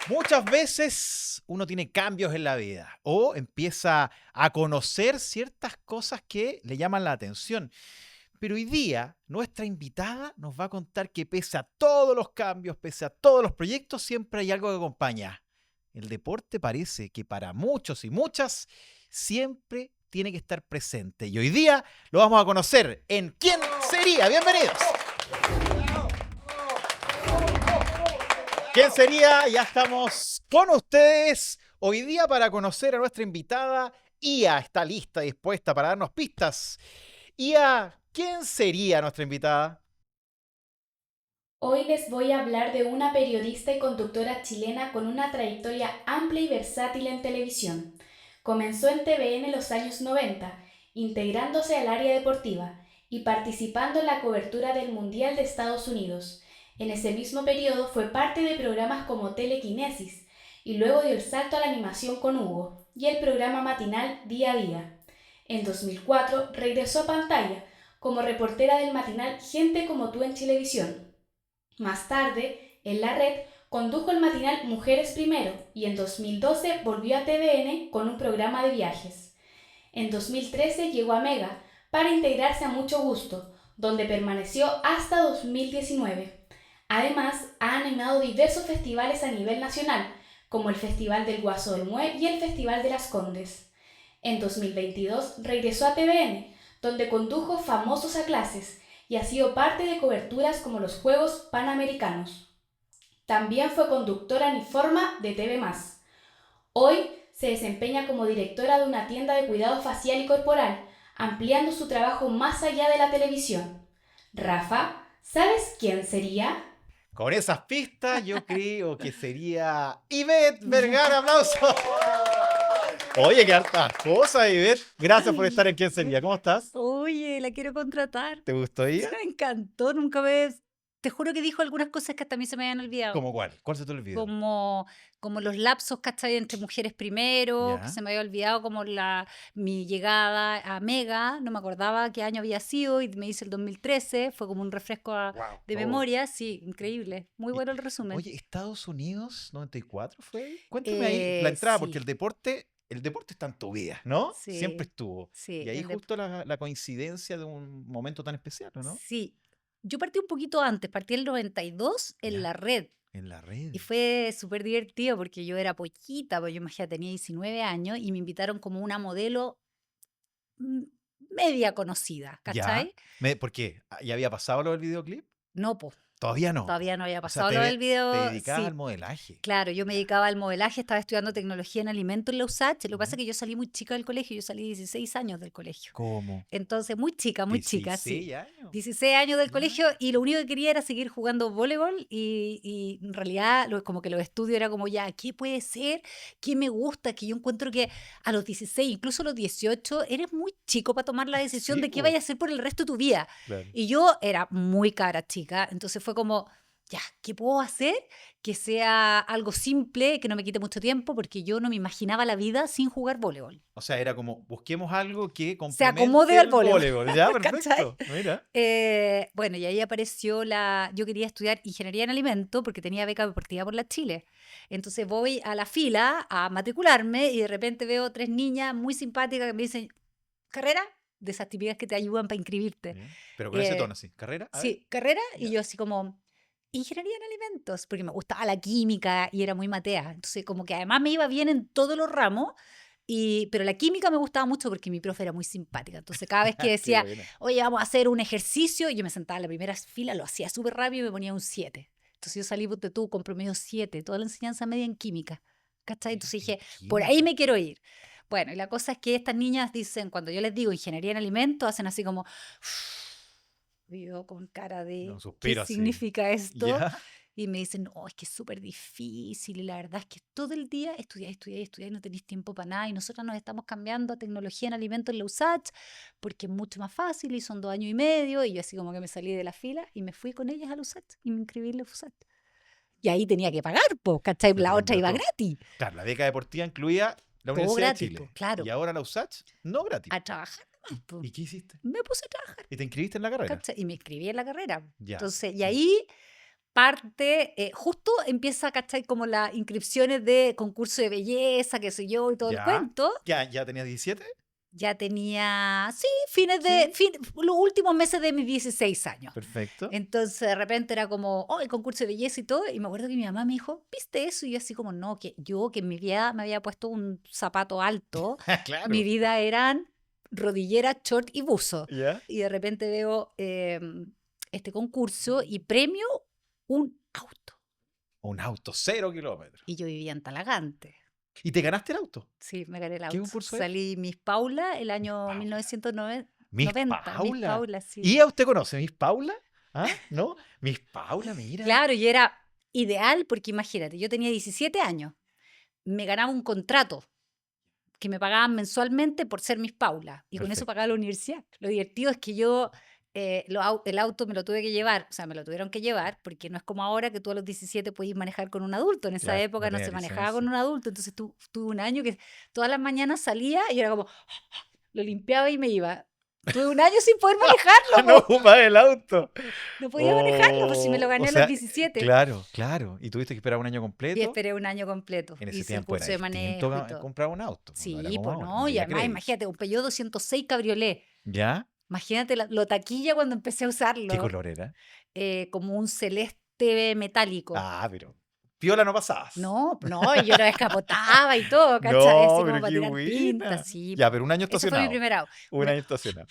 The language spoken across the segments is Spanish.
Muchas veces uno tiene cambios en la vida o empieza a conocer ciertas cosas que le llaman la atención. Pero hoy día nuestra invitada nos va a contar que pese a todos los cambios, pese a todos los proyectos, siempre hay algo que acompaña. El deporte parece que para muchos y muchas siempre tiene que estar presente. Y hoy día lo vamos a conocer en ¿Quién sería? Bienvenidos. ¿Quién sería? Ya estamos con ustedes hoy día para conocer a nuestra invitada. Ia está lista, dispuesta para darnos pistas. Ia, ¿quién sería nuestra invitada? Hoy les voy a hablar de una periodista y conductora chilena con una trayectoria amplia y versátil en televisión. Comenzó en TVN en los años 90, integrándose al área deportiva y participando en la cobertura del Mundial de Estados Unidos. En ese mismo periodo fue parte de programas como Telequinesis y luego dio el salto a la animación con Hugo y el programa matinal Día a Día. En 2004 regresó a pantalla como reportera del matinal Gente como tú en Chilevisión. Más tarde, en la red, condujo el matinal Mujeres Primero y en 2012 volvió a TVN con un programa de viajes. En 2013 llegó a Mega para integrarse a Mucho Gusto, donde permaneció hasta 2019. Además, ha animado diversos festivales a nivel nacional, como el Festival del Guaso del Mue y el Festival de las Condes. En 2022 regresó a TVN, donde condujo Famosos a Clases y ha sido parte de coberturas como los Juegos Panamericanos. También fue conductora en Informa de TV+. Hoy se desempeña como directora de una tienda de cuidado facial y corporal, ampliando su trabajo más allá de la televisión. Rafa, ¿sabes quién sería? Con esas pistas yo creo que sería Ivette Vergara. ¡Aplausos! Oye, qué hartas cosas, Ivette. Gracias por estar en ¿Quién sería? ¿Cómo estás? Oye, la quiero contratar. ¿Te gustó ella? Me encantó, nunca me... Te juro que dijo algunas cosas que hasta a mí se me habían olvidado. ¿Cómo cuál? ¿Cuál se te olvidó? Como los lapsos, ¿cachai? Entre mujeres primero, que Ya. se me había olvidado como mi llegada a Mega, no me acordaba qué año había sido y me dice el 2013, fue como un refresco Wow. de memoria, sí, increíble, muy Y, bueno el resumen. oye, Estados Unidos 94 fue. Cuéntame ahí la entrada, porque Sí, el deporte está en tu vida, ¿no? Siempre sí, estuvo. sí, Y ahí justo la coincidencia de un momento tan especial, ¿no? sí. Yo partí un poquito antes, partí el 92 en Ya. la red. En la red. Y fue súper divertido porque yo era pollita, pues yo imagínate, tenía 19 años y me invitaron como una modelo mm, media conocida, Ya. ¿cachai? ¿Por qué? ¿Ya había pasado lo del videoclip? No, pues, Todavía no. todavía no había O sea, pasado lo del te video, dedicabas al sí. modelaje. Claro, yo me Ya. dedicaba al modelaje, estaba estudiando tecnología en alimentos en la USACH. Lo que pasa Ya. es que yo salí muy chica del colegio, yo salí 16 años del colegio. ¿Cómo? Entonces, muy chica, sí. 16 años. 16 años del Ya. colegio y lo único que quería era seguir jugando voleibol y en realidad como que los estudios era como ya, ¿qué puede ser? ¿Qué me gusta? Que yo encuentro que a los 16, incluso a los 18, eres muy chico para tomar la decisión Sí, de qué po. vayas a hacer por el resto de tu vida. Claro. Y yo era muy cara chica, entonces fue como, ya, ¿qué puedo hacer? Que sea algo simple, que no me quite mucho tiempo, porque yo no me imaginaba la vida sin jugar voleibol. O sea, era como, busquemos algo que Se acomode complemente al el voleibol, voleibol. Ya, ¿cachai? perfecto. Mira. Bueno, y ahí apareció yo quería estudiar ingeniería en alimentos porque tenía beca deportiva por la Chile. Entonces voy a la fila a matricularme y de repente veo 3 niñas muy simpáticas que me dicen, ¿carrera? De esas típicas que te ayudan para inscribirte. Ya. Pero con ese tono Eh, así. ¿Carrera? A ver. sí, carrera, y Ya. yo así como, ingeniería en alimentos, porque me gustaba la química y era muy matea. Entonces, como que además me iba bien en todos los ramos, pero la química me gustaba mucho porque mi profe era muy simpática. Entonces, cada vez que Qué decía, buena. oye, vamos a hacer un ejercicio, y yo me sentaba en la primera fila, lo hacía súper rápido y me ponía un 7. Entonces, yo salí de tú con promedio 7, toda la enseñanza media en química. ¿Cachai? Mira, Entonces en dije, por ahí química. me quiero ir. Bueno, y la cosa es que estas niñas dicen, cuando yo les digo ingeniería en alimentos, hacen así como, y yo con cara Un de, ¿qué suspiro así. significa esto? Ya. Y me dicen, no, es que es súper difícil y la verdad es que todo el día estudiar y no tenéis tiempo para nada y nosotros nos estamos cambiando a tecnología en alimentos en la USACH porque es mucho más fácil y son 2 años y medio y yo así como que me salí de la fila y me fui con ellas a la USACH y me inscribí en la USACH. Y ahí tenía que pagar, pues, ¿cachai? Se te La otra cambió iba todo. gratis, Claro, la beca deportiva incluía la todo Universidad de gratis, pues, Chile. Y claro, ahora la USACH, no gratis. a trabajar nomás, pues. ¿Y qué hiciste? Me puse a trabajar, ¿Y te inscribiste en la carrera? ¿cachai? Y me inscribí en la carrera. Ya. Entonces, y ahí parte, justo empieza, ¿cachai? Como las inscripciones de concurso de belleza, qué sé yo, y todo el ¿Ya? cuento. ¿Ya tenías 17? Ya tenía, sí, Sí. los últimos meses de mis 16 años. Perfecto. Entonces de repente era como, oh, el concurso de belleza y todo, y me acuerdo que mi mamá me dijo, ¿viste eso? Y yo así como, no, que yo que en mi vida me había puesto un zapato alto, mi Claro. vida eran rodillera, short y buzo. ¿Ya? Y de repente veo este concurso y premio un auto. Un auto, 0 kilómetros. Y yo vivía en Talagante. ¿Y te ganaste el auto? Sí, me gané el ¿Qué auto. concurso es? Salí Miss Paula el año Paula. 1990. Miss 90, Miss Paula. Paula, sí. ¿Y a usted conoce Miss Paula? ¿Ah? ¿No? Miss Paula, mira. Claro, y era ideal porque imagínate, yo tenía 17 años, me ganaba un contrato que me pagaban mensualmente por ser Miss Paula y con eso Perfecto. pagaba la universidad. Lo divertido es que yo el auto me lo tuve que llevar, o sea, me lo tuvieron que llevar porque no es como ahora que tú a los 17 podías manejar con un adulto. En esa Claro, época no tenía se manejaba con licencia. un adulto, entonces tuve un año que todas las mañanas salía y era como, lo limpiaba y me iba. Tuve un año sin poder manejarlo, No po. ocupaba el auto. No podía manejarlo, pues si me lo Oh, gané o a sea, los 17. claro. ¿Y tuviste que esperar un año Y completo? esperé un año completo. En ese Hice el tiempo era curso de distinto manejo y todo. comprar un auto. Pues no era Sí, como pues ahora, no, no y había además crédito. imagínate, un Peugeot 206 Cabriolet. ¿Ya? Imagínate lo taquilla cuando empecé a ¿Qué usarlo, color era? como un celeste metálico. Ah, pero piola no pasabas. No, y yo lo descapotaba y todo, ¿cachai? No, Así como pero para qué tirar pintas, buena. sí, Ya, po. pero un año Ese fue mi estacionado. primer auto. Un Una- año estacionado.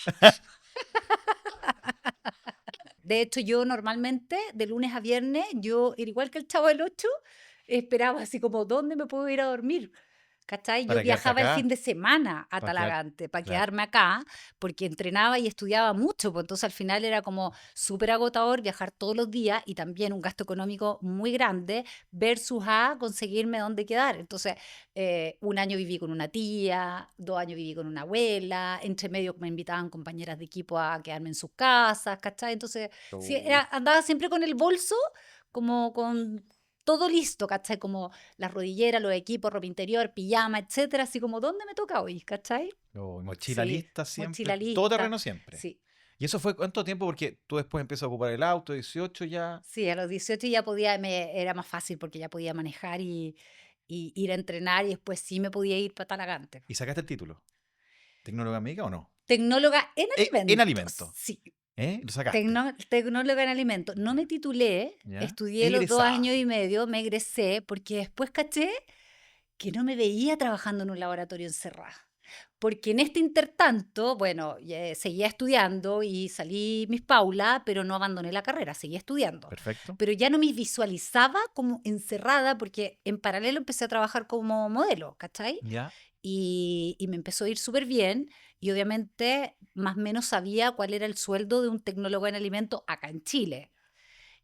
De hecho, yo normalmente, de lunes a viernes, yo, igual que el Chavo del 8, esperaba así como, ¿dónde me puedo ir a dormir? ¿Cachai? Yo Para quedarte viajaba el fin acá. de semana a Para quedar, Talagante para claro. quedarme acá, porque entrenaba y estudiaba mucho, pues entonces al final era como súper agotador viajar todos los días y también un gasto económico muy grande versus a conseguirme dónde quedar. Entonces, un año viví con una tía, 2 años viví con una abuela, entre medio me invitaban compañeras de equipo a quedarme en sus casas, ¿cachai? Entonces, sí, Oh, andaba siempre con el bolso como con todo listo, ¿cachai? Como las rodilleras, los equipos, ropa interior, pijama, etcétera, así como, ¿dónde me toca hoy? ¿Cachai? mochila Sí, lista siempre. mochila Todo lista, terreno siempre. sí. ¿Y eso fue cuánto tiempo? Porque tú después empiezas a ocupar el auto, 18 ya. Sí, a los 18 ya podía, era más fácil porque ya podía manejar y ir a entrenar y después sí me podía ir para Talagante. ¿Y sacaste el título? ¿Tecnóloga médica o no? Tecnóloga en En alimentos, alimento. sí. Lo sacaste. Tecnóloga en alimentos. No me titulé, ¿Ya? estudié los 2 Egresada. años y medio, me egresé porque después caché que no me veía trabajando en un laboratorio encerrado. Porque en este intertanto, bueno, seguía estudiando y salí Miss Paula, pero no abandoné la carrera, seguía estudiando. Perfecto. Pero ya no me visualizaba como encerrada porque en paralelo empecé a trabajar como modelo, ¿cachai? ¿Ya? Y me empezó a ir súper bien y obviamente más o menos sabía cuál era el sueldo de un tecnólogo en alimentos acá en Chile.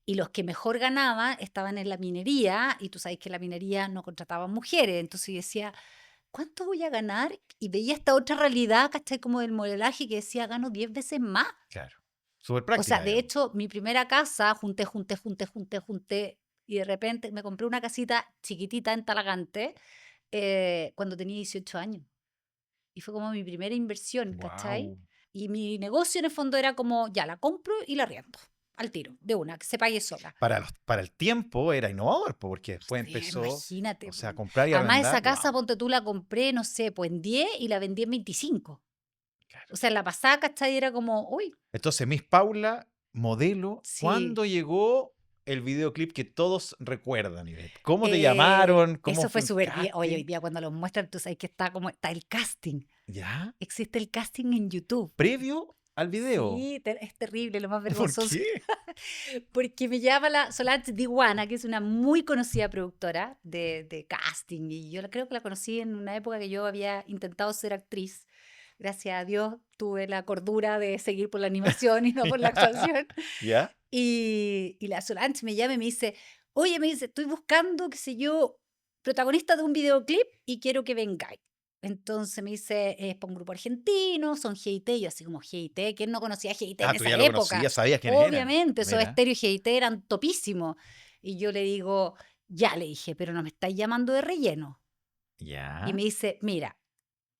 Y los que mejor ganaban estaban en la minería y tú sabes que en la minería no contrataban mujeres. Entonces yo decía, ¿cuánto voy a ganar? Y veía esta otra realidad, ¿cachai? Como del modelaje que decía, gano 10 veces más. Claro. Súper O sea, práctica, de digamos. hecho, mi primera casa, junté, y de repente me compré una casita chiquitita en Talagante cuando tenía 18 años. Y fue como mi primera inversión, ¿cachai? Wow. Y mi negocio en el fondo era como, ya, la compro y la arriendo, al tiro, de una, que se pague sola. Para el tiempo era innovador, porque después empezó, Imagínate. o sea, a Po. comprar y Además, arrendar. esa casa, Wow. ponte tú, la compré, no sé, pues en 10 y la vendí en 25. Claro. O sea, la pasada, ¿cachai? Era como, uy, Entonces, Miss Paula, modelo, sí. ¿cuándo llegó el videoclip que todos recuerdan, Ivette? ¿Cómo te llamaron? ¿Cómo Eso fue fue un súper bien. Oye, hoy casting? día cuando los muestran, tú sabes que está el casting. ¿Ya? Existe el casting en YouTube. ¿Previo al video? Sí, es terrible, lo más ¿Por vergonzoso. qué? Porque me llama la Solange Diwana, que es una muy conocida productora de casting. Y yo creo que la conocí en una época que yo había intentado ser actriz. Gracias a Dios tuve la cordura de seguir por la animación y no por la actuación. ¿Ya? Y la Solange me llama y me dice, oye, me dice, estoy buscando, qué sé yo, protagonista de un videoclip y quiero que vengáis. Entonces me dice, es para un grupo argentino, son GIT, y yo así como GIT, ¿quién no conocía a GIT en Ah, tú esa ya lo época? conocías, sabías quiénes eran. Obviamente, esos Mira. Estéreo y GIT eran topísimos. Y yo le digo, ya le dije, pero no me estáis llamando de relleno. ¿Ya? Y me dice, mira,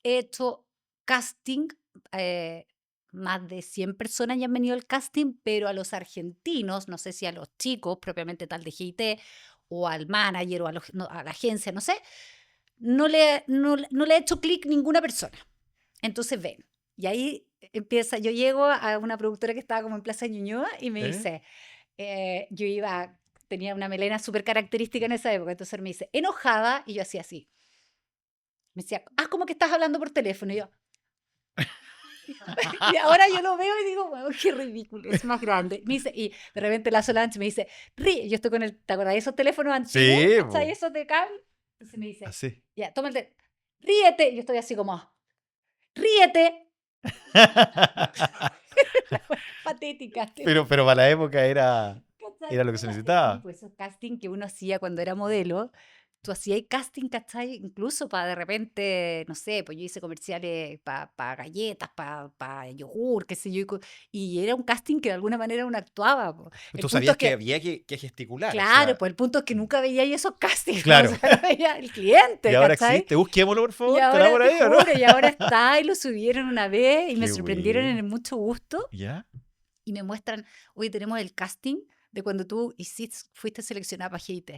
he hecho casting más de 100 personas ya han venido al casting, pero a los argentinos, no sé si a los chicos, propiamente tal de GIT, o al manager, o a la agencia, no sé, no le ha hecho clic ninguna persona. Entonces ven, y ahí empieza, yo llego a una productora que estaba como en Plaza Ñuñoa y me dice, tenía una melena súper característica en esa época, entonces me dice, enojada, y yo hacía así. Me decía, como que estás hablando por teléfono, y yo... Y ahora yo lo veo y digo, wow, qué ridículo, es más grande. Me dice, y de repente la Solange me dice, ríe, yo estoy con ¿te acordás de esos teléfonos antiguos? Sí, ¿Cachai? po. Esos de cable. Entonces me dice, Así. ya, toma el teléfono, ríete. Y yo estoy así como, ríete. Patética. Pero para la época era ¿Cachai? lo que se Sí, necesitaba. pues esos casting que uno hacía cuando era modelo, tú hacías casting, ¿cachai? Incluso para de repente, no sé, pues yo hice comerciales para galletas, para yogur, qué sé yo, y era un casting que de alguna manera uno actuaba. Po. El Tú punto sabías es que que, había que gesticular, o claro, sea, pues el punto es que nunca veía ahí esos castings, claro. o sea, lo veía el cliente, Y ahora ¿cachai? existe, busquémoslo por Y favor, estará ahora, por te ahí, ¿o no? juro, y ahora está, y lo subieron una vez, y me Qué sorprendieron en bueno. el mucho gusto, ¿Ya? y me muestran, oye, tenemos el casting de cuando tú fuiste seleccionada para GIT.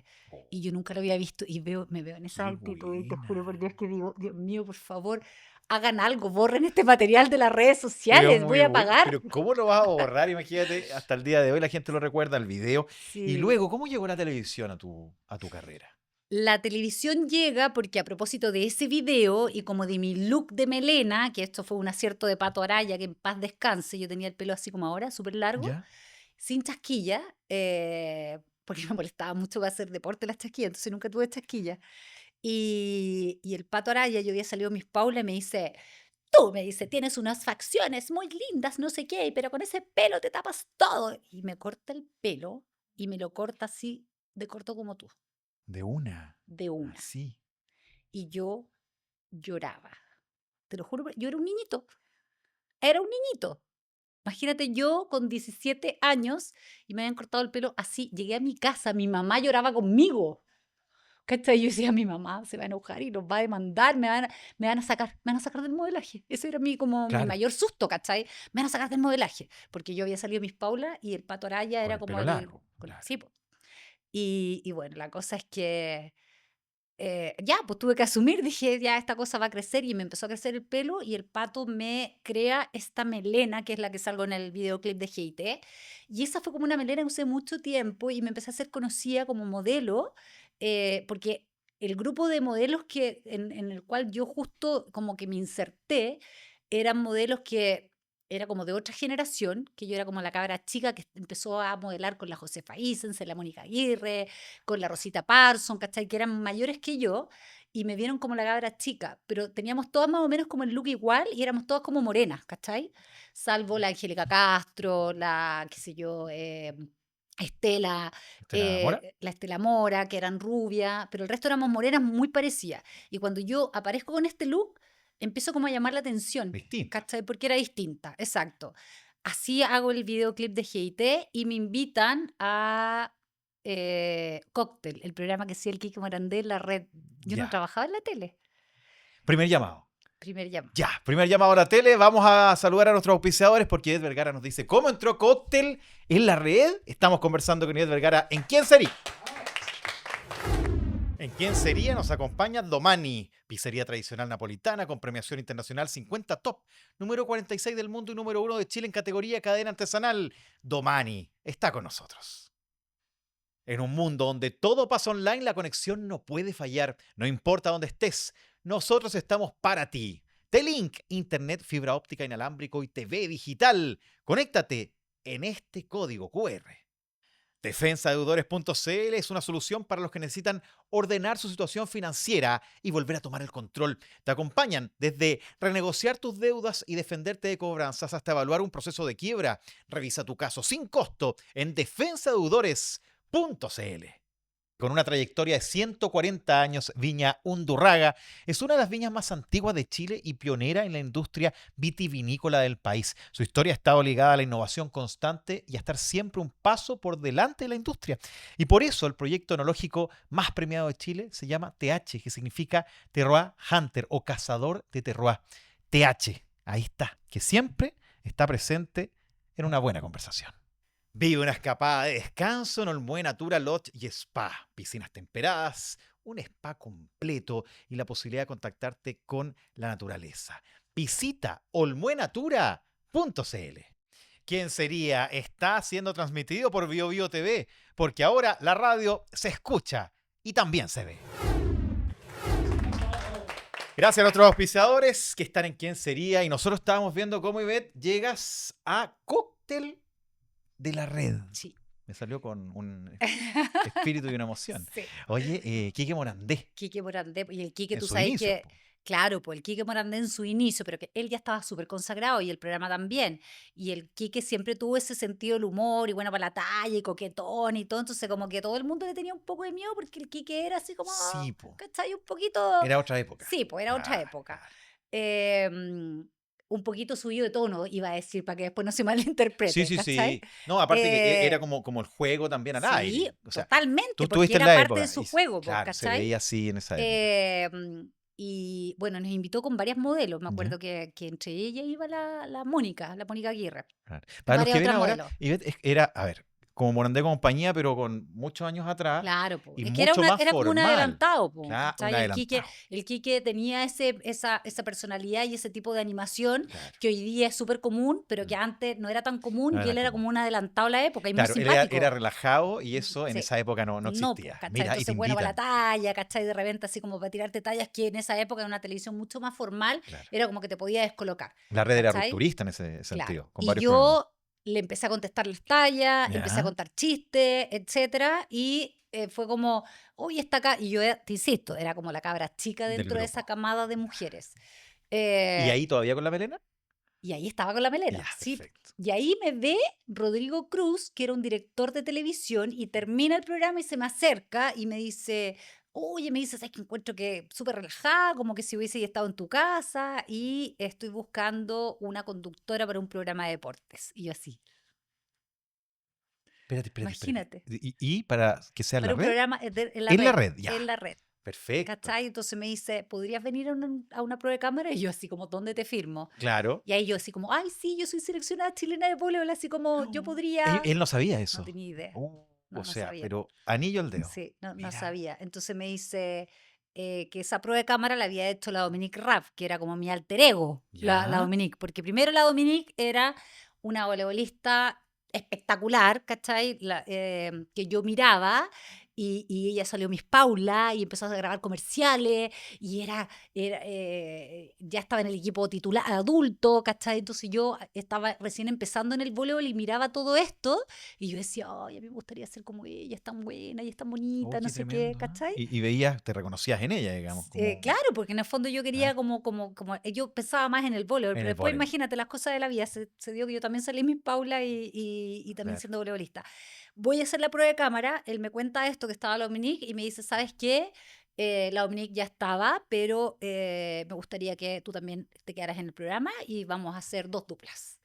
Y yo nunca lo había visto y me veo en esa Qué actitud y te juro por buena. Dios que digo, Dios mío, por favor, hagan algo, borren este material de las redes Pero sociales, voy muy a bueno. pagar. Pero ¿cómo lo vas a borrar? Imagínate, hasta el día de hoy la gente lo recuerda, el video. Y Sí. luego, ¿cómo llegó la televisión a tu carrera? La televisión llega porque a propósito de ese video y como de mi look de melena, que esto fue un acierto de Pato Araya, que en paz descanse, yo tenía el pelo así como ahora, súper largo, ¿Ya? sin chasquilla, porque me molestaba mucho para hacer deporte las chasquillas, entonces nunca tuve chasquilla. Y el Pato Araya, yo había salido Miss Paula y me dice, tú, me dice, tienes unas facciones muy lindas, no sé qué, pero con ese pelo te tapas todo. Y me corta el pelo y me lo corta así de corto como tú, De una. de una. Así. Y yo lloraba. Te lo juro, yo era un niñito. Era un niñito. Imagínate yo con 17 años y me habían cortado el pelo así. Llegué a mi casa, mi mamá lloraba conmigo. ¿Cachai? Yo decía, mi mamá se va a enojar y nos va a demandar, me van a sacar del modelaje. Ese era como mi Claro, mayor susto, ¿cachai? Me van a sacar del modelaje. Porque yo había salido Miss Paula y el Pato Araya con era el como pelo el... largo. Claro. Sí, po. Y bueno, la cosa es que ya, pues tuve que asumir, dije, ya esta cosa va a crecer y me empezó a crecer el pelo y el Pato me crea esta melena, que es la que salgo en el videoclip de GIT. Y esa fue como una melena que usé mucho tiempo y me empecé a hacer conocida como modelo, porque el grupo de modelos en el cual yo justo como que me inserté, eran modelos que era como de otra generación, que yo era como la cabra chica que empezó a modelar con la Josefa Isense, la Mónica Aguirre, con la Rosita Parson, ¿cachai? Que eran mayores que yo y me vieron como la cabra chica, pero teníamos todas más o menos como el look igual y éramos todas como morenas, ¿cachai? Salvo la Angélica Castro, la, qué sé yo, Estela, ¿Estela Mora? la Estela Mora, que eran rubias, pero el resto éramos morenas muy parecidas. Y cuando yo aparezco con este look, empiezo como a llamar la atención, Distinta. ¿cachai? Porque era distinta, exacto. Así hago el videoclip de GIT y me invitan a Cóctel, el programa que hacía el Kike Morandé en la red. Yo no Ya. trabajaba en la tele. Primer llamado. Primer llamado. Ya, primer llamado a la tele. Vamos a saludar a nuestros auspiciadores porque Ed Vergara nos dice cómo entró Cóctel en la red. Estamos conversando con Ed Vergara. ¿En quién sería? ¿En quién sería? Nos acompaña Domani, pizzería tradicional napolitana con premiación internacional 50 Top, número 46 del mundo y número 1 de Chile en categoría cadena artesanal. Domani está con nosotros. En un mundo donde todo pasa online, la conexión no puede fallar. No importa dónde estés, nosotros estamos para ti. T-Link, internet, fibra óptica inalámbrico y TV digital. Conéctate en este código QR. Defensadeudores.cl es una solución para los que necesitan ordenar su situación financiera y volver a tomar el control. Te acompañan desde renegociar tus deudas y defenderte de cobranzas hasta evaluar un proceso de quiebra. Revisa tu caso sin costo en defensadeudores.cl. Con una trayectoria de 140 años, Viña Undurraga es una de las viñas más antiguas de Chile y pionera en la industria vitivinícola del país. Su historia ha estado ligada a la innovación constante y a estar siempre un paso por delante de la industria. Y por eso el proyecto enológico más premiado de Chile se llama TH, que significa Terroir Hunter o cazador de terroir. TH, ahí está, que siempre está presente en una buena conversación. Vive una escapada de descanso en Olmué Natura Lodge y Spa. Piscinas temperadas, un spa completo y la posibilidad de contactarte con la naturaleza. Visita olmuenatura.cl. ¿Quién sería? Está siendo transmitido por BioBio TV, porque ahora la radio se escucha y también se ve. Gracias a nuestros auspiciadores que están en ¿Quién sería? Y nosotros estábamos viendo cómo, Ivette, llegas a Cóctel de la Red. Sí. Me salió con un espíritu y una emoción. Sí. Oye, Quique Morandé. Quique Morandé, y el Quique, En tú su sabes inicio, que, po. claro, pues el Quique Morandé en su inicio, pero que él ya estaba súper consagrado y el programa también. Y el Quique siempre tuvo ese sentido del humor y bueno para la talla y coquetón y todo. Entonces, como que todo el mundo le tenía un poco de miedo porque el Quique era así como, Sí, po. ¿cachai? Un poquito. Era otra época. Sí, pues era otra Ah, época. claro. Un poquito subido de tono, iba a decir, para que después no se Sí, malinterprete, sí, ¿cachai? sí. No, aparte que era Eh, como el juego también al sí, aire. O sea, totalmente, tú porque estuviste en era la parte de época. su juego, pues, Claro, se ¿cachai? veía así en esa época. Y bueno, nos invitó con varias modelos. Me Ya. acuerdo que entre ellas iba la Mónica Aguirre. Claro. Y Para los varias que ven otras ahora, modelos. Ivette era, a ver, como Morandé compañía, pero con muchos años atrás Claro, po. y Es que era, mucho más era como un formal. adelantado, po, Claro, un ¿cachai? adelantado. El Quique tenía esa personalidad y ese tipo de animación Claro. que hoy día es súper común, pero que antes no era tan común No y que era él era común. como un adelantado a la época y muy Claro, él era simpático. relajado y eso en Sí. esa época no No, pues, existía. ¿cachai? Mira, y te Entonces, bueno, para la invitan. talla, ¿cachai? De repente, así como para tirarte tallas, que en esa época, en una televisión mucho más formal, Claro. era como que te podía descolocar, La red era ¿cachai? rupturista en ese sentido, Claro. con Y varios programas. yo le empecé a contestar las tallas, empecé a Ya. contar chistes, etcétera, y fue como, oye, está acá. Y yo, te insisto, era como la cabra chica Del dentro de esa grupo. camada de mujeres. ¿Y Eh, ahí todavía con la melena? y ahí estaba con la melena, Ya, sí. perfecto. Y ahí me ve Rodrigo Cruz, que era un director de televisión, y termina el programa y se me acerca y me dice, oye, me dice, ¿sabes que encuentro que súper relajada, como que si hubiese estado en tu casa y estoy buscando una conductora para un programa de deportes? Y yo así, Espérate. imagínate, ¿Y para que sea en la para un red? programa en la En la red, red, ya. en la red. Perfecto. ¿Cachai? Entonces me dice, ¿podrías venir a una prueba de cámara? Y yo así como, ¿dónde te firmo? Claro. Y ahí yo así como, ay, sí, yo soy seleccionada chilena de voleibol, así como, yo Él, podría... él no sabía No eso. tenía idea. O No sea, sabía. pero anillo al dedo. Sí, no Mira. sabía. Entonces me dice que esa prueba de cámara la había hecho la Dominique Raff, que era como mi alter ego, la Ya. Dominique. Porque primero la Dominique era una voleibolista espectacular, ¿cachai? Que yo miraba y ella salió Miss Paula y empezó a grabar comerciales y ya estaba en el equipo titular adulto, ¿cachai? Entonces yo estaba recién empezando en el voleibol y miraba todo esto y yo decía, ay, a mí me gustaría ser como ella, es tan buena y es tan bonita, Oh, no qué sé qué, tremendo, ¿eh? ¿cachai? Y veías, te reconocías en ella, digamos. Como, Claro, porque en el fondo yo quería ¿ah? como yo pensaba más en el voleibol, En pero el después voleibol. imagínate las cosas de la vida, se dio que yo también salí Miss Paula y también Claro. siendo voleibolista. Voy a hacer la prueba de cámara, él me cuenta esto que estaba la Dominique y me dice, ¿sabes qué? La Dominique ya estaba, pero me gustaría que tú también te quedaras en el programa y vamos a hacer 2 duplas.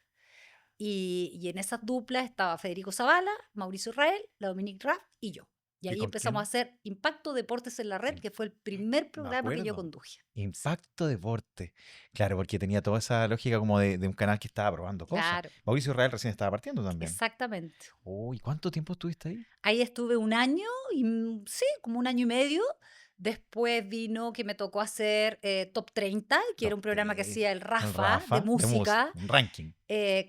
Y en esas duplas estaba Federico Zavala, Mauricio Israel, la Dominique Raff y yo. Y ¿Y ahí con empezamos a quién? hacer Impacto Deportes en la Red, Im- que fue el primer Me programa que yo acuerdo. conduje. Sí, Impacto Deporte. Claro, porque tenía toda esa lógica como de un canal que estaba probando cosas. claro, Mauricio Israel recién estaba partiendo también. exactamente. Uy, ¿cuánto tiempo estuviste ahí? Ahí estuve un año, y sí, como un año y medio. Después vino que me tocó hacer Top 30, que era Top un programa que 30. hacía el El Rafa de Rafa, música. un ranking.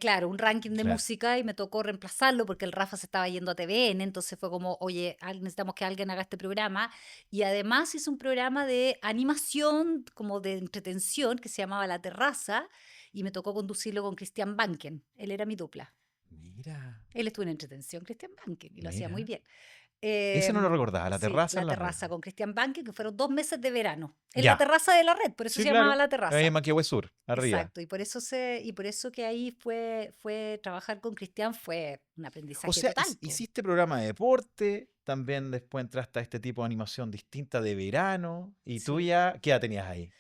Claro, un ranking de Claro. música y me tocó reemplazarlo porque el Rafa se estaba yendo a TVN, entonces fue como, oye, necesitamos que alguien haga este programa. Y además hice un programa de animación, como de entretención, que se llamaba La Terraza, y me tocó conducirlo con Christian Banken. Él era mi dupla. Mira, Él estuvo en entretención, Christian Banken, y lo hacía muy mira. bien. Ese no lo recordaba, la Sí, terraza La en la red. Terraza con Christian Banken, que fueron 2 meses de verano. En la Ya. terraza de la red, por eso Sí, se llamaba claro. La Ahí Terraza. en Manquehue Sur, arriba. Exacto, y por eso que ahí fue trabajar con Cristian fue un O aprendizaje sea, total, po. hiciste programa de deporte, también después entraste a este tipo de animación distinta de verano. ¿Y tú Sí. ya qué edad tenías ahí?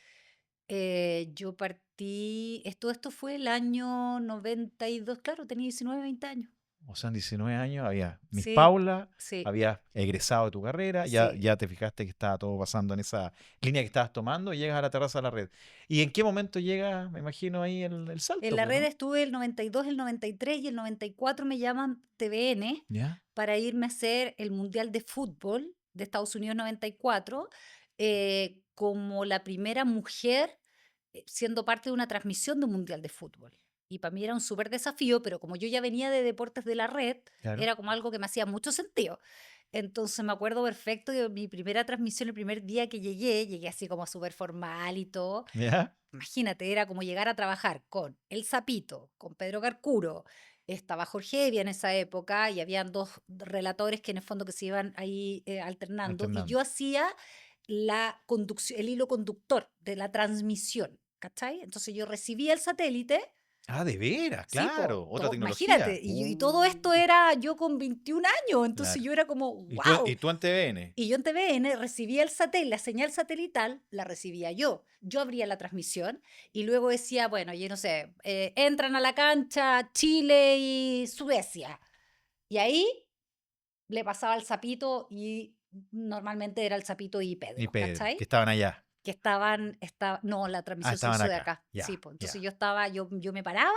Yo partí, esto fue el año 92, claro, tenía 19, 20 años. O sea, en 19 años había Miss Sí, Paula, sí, habías egresado de tu carrera, ya, sí. ya te fijaste que estaba todo pasando en esa línea que estabas tomando y llegas a la terraza de la red. ¿Y en qué momento llega, me imagino, ahí el En salto, la po, red no? estuve el 92, el 93 y el 94 me llaman TVN ¿Ya? para irme a hacer el Mundial de Fútbol de Estados Unidos 94 como la primera mujer siendo parte de una transmisión de un Mundial de Fútbol. Y para mí era un súper desafío, pero como yo ya venía de Deportes de la Red, Claro. era como algo que me hacía mucho sentido. Entonces me acuerdo perfecto de mi primera transmisión, el primer día que llegué así como súper formal y todo. ¿Ya? Imagínate, era como llegar a trabajar con El Sapito, con Pedro Carcuro, estaba Jorge Evia en esa época y habían dos relatores que en el fondo que se iban ahí alternando y Alternando. yo hacía la conducción, el hilo conductor de la transmisión, ¿cachai? Entonces yo recibía el satélite. Ah, de veras, Sí, claro. po, Otra imagínate, tecnología. y todo esto era yo con 21 años, entonces Claro. yo era como, ¿Y tú, wow. y tú en TVN? Y yo en TVN recibía el satélite, la señal satelital la recibía yo. Yo abría la transmisión y luego decía, bueno, yo no sé, entran a la cancha Chile y Suecia. Y ahí le pasaba el sapito y normalmente era el sapito y Y Pedro, Pedro, que ¿cachai? estaban allá. Que no, la Ah, transmisión se estaban hizo de acá. acá. Sí, Ya, pues entonces ya. yo me paraba,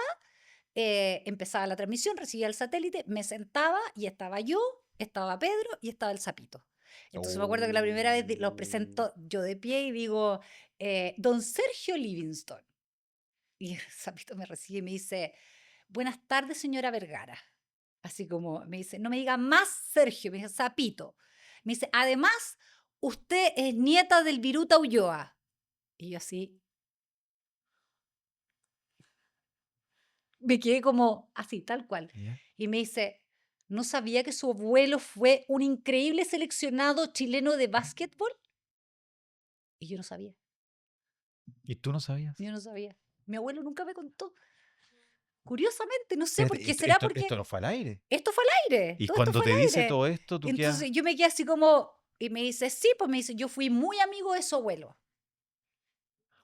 empezaba la transmisión, recibía el satélite, me sentaba y estaba yo, estaba Pedro y estaba el sapito. Entonces me acuerdo que la primera vez lo Oh. presento yo de pie y digo, don Sergio Livingstone. Y el sapito me recibe y me dice, buenas tardes, señora Vergara. Así como me dice, no me diga más Sergio, me dice sapito. Me dice, además, usted es nieta del Viruta Ulloa. Y yo así, me quedé como así, tal cual. ¿Ya? Y me dice, ¿no sabía que su abuelo fue un increíble seleccionado chileno de básquetbol? Y yo no sabía, ¿Y tú no sabías? yo no sabía. Mi abuelo nunca me contó. Curiosamente, no sé por Espérate, qué esto, será, esto, porque esto no fue al aire. esto fue al aire, Y todo esto cuando fue te al dice aire. todo esto, tú quedas. Entonces yo me quedé así como, y me dice, sí, pues me dice, yo fui muy amigo de su abuelo.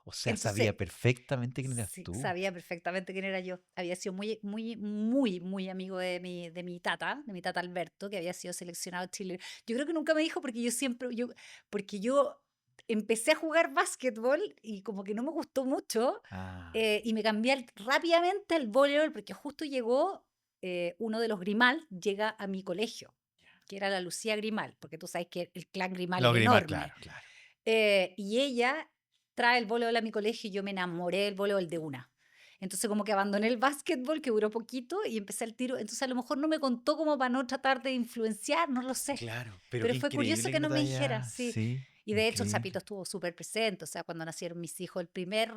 O sea, Entonces, sabía perfectamente quién eras sí, tú. sabía perfectamente quién era yo. Había sido muy, muy, muy, muy amigo de mi tata Alberto, que había sido seleccionado Chile. Yo creo que nunca me dijo porque porque yo empecé a jugar básquetbol y como que no me gustó mucho Ah, y me cambié rápidamente al voleibol porque justo llegó uno de los Grimal, llega a mi colegio, que era la Lucía Grimal, porque tú sabes que el clan Grimal es lágrima, enorme. claro, claro. Y ella trae el voleibol a mi colegio y yo me enamoré del voleibol de una. Entonces como que abandoné el básquetbol, que duró poquito, y empecé el tiro. Entonces a lo mejor no me contó como para no tratar de influenciar, no lo sé. Claro, pero Pero qué fue curioso increíble que que no no te me dijera, haya. sí. Sí, Y de hecho el sapito increíble. estuvo súper presente. O sea, cuando nacieron mis hijos, el primer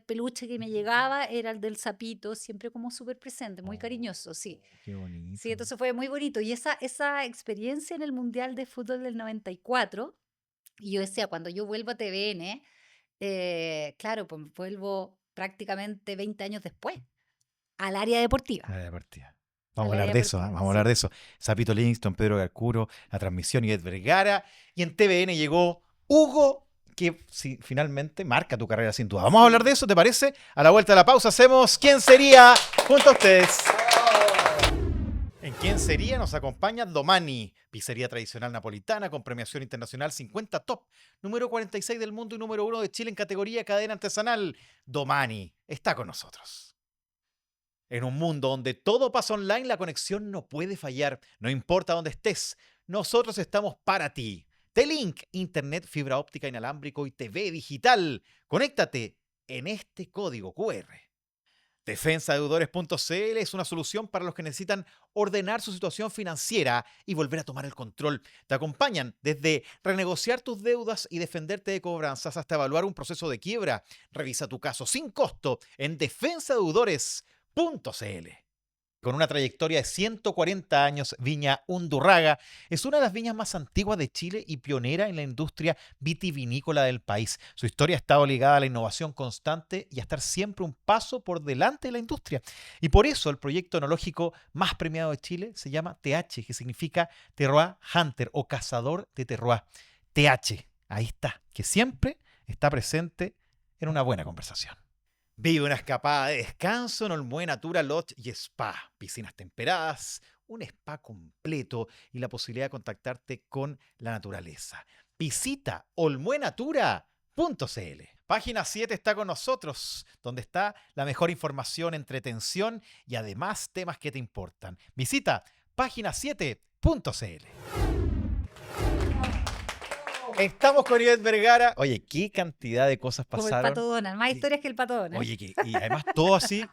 peluche que me llegaba era el del sapito, siempre como súper presente, muy cariñoso, sí. Oh, qué Sí, bonito. entonces fue muy bonito. Y esa experiencia en el Mundial de Fútbol del 94, y yo decía, cuando yo vuelvo a TVN, claro, pues vuelvo prácticamente 20 años después al área deportiva. La partida. Vamos Al a área hablar de eso, ¿ah? deportiva, Vamos a hablar sí. de eso. Sapito Livingston, Pedro Garcuro, la transmisión y Ed Vergara. Y en TVN llegó Hugo, que sí, finalmente marca tu carrera sin duda. Vamos a hablar de Sí. eso, ¿te parece? A la vuelta de la pausa hacemos ¿Quién sería? Junto a ustedes. En ¿Quién sería? Nos acompaña Domani, pizzería tradicional napolitana con premiación internacional 50 Top, número 46 del mundo y número 1 de Chile en categoría cadena artesanal. Domani está con nosotros. En un mundo donde todo pasa online, la conexión no puede fallar. No importa dónde estés, nosotros estamos para ti. T-Link, internet, fibra óptica inalámbrico y TV digital. Conéctate en este código QR. Defensadeudores.cl es una solución para los que necesitan ordenar su situación financiera y volver a tomar el control. Te acompañan desde renegociar tus deudas y defenderte de cobranzas hasta evaluar un proceso de quiebra. Revisa tu caso sin costo en defensadeudores.cl. Con una trayectoria de 140 años, Viña Undurraga es una de las viñas más antiguas de Chile y pionera en la industria vitivinícola del país. Su historia está ligada a la innovación constante y a estar siempre un paso por delante de la industria. Y por eso el proyecto enológico más premiado de Chile se llama TH, que significa Terroir Hunter o cazador de terroir. TH, ahí está, que siempre está presente en una buena conversación. Vive una escapada de descanso en Olmué Natura Lodge y Spa. Piscinas temperadas, un spa completo y la posibilidad de contactarte con la naturaleza. Visita olmuenatura.cl. Página 7 está con nosotros, donde está la mejor información, entretención y además temas que te importan. Visita página7.cl. Estamos con Ivette Vergara. Oye, qué cantidad de cosas Como el pasaron. Pato Donald, más Sí. historias que el Pato Donald. Oye, y además todo así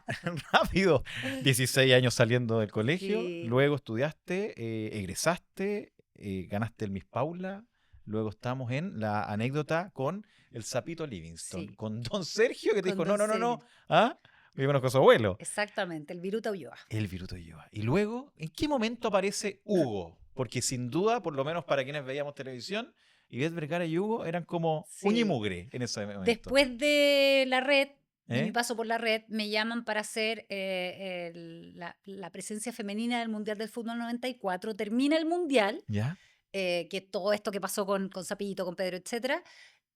rápido. 16 años saliendo del colegio, Sí. luego estudiaste, egresaste, ganaste el Miss Paula, luego estamos en la anécdota con el Sapito Livingston, Sí. con Don Sergio que te Con dijo, Don no, Sergio. ¿ah? Yo conozco a su abuelo. Exactamente, el Viruta Ulloa. El Viruto Ulloa. Y luego, ¿en qué momento aparece Hugo? Porque sin duda, por lo menos para quienes veíamos televisión, Ivette Vergara y Hugo eran como uña y Sí. mugre en ese momento. Después de la red, de mi ¿Eh? paso por la red, me llaman para hacer la presencia femenina del Mundial del Fútbol 94. Termina el Mundial, ¿Ya? que todo esto que pasó con Sapito, con Pedro, etcétera,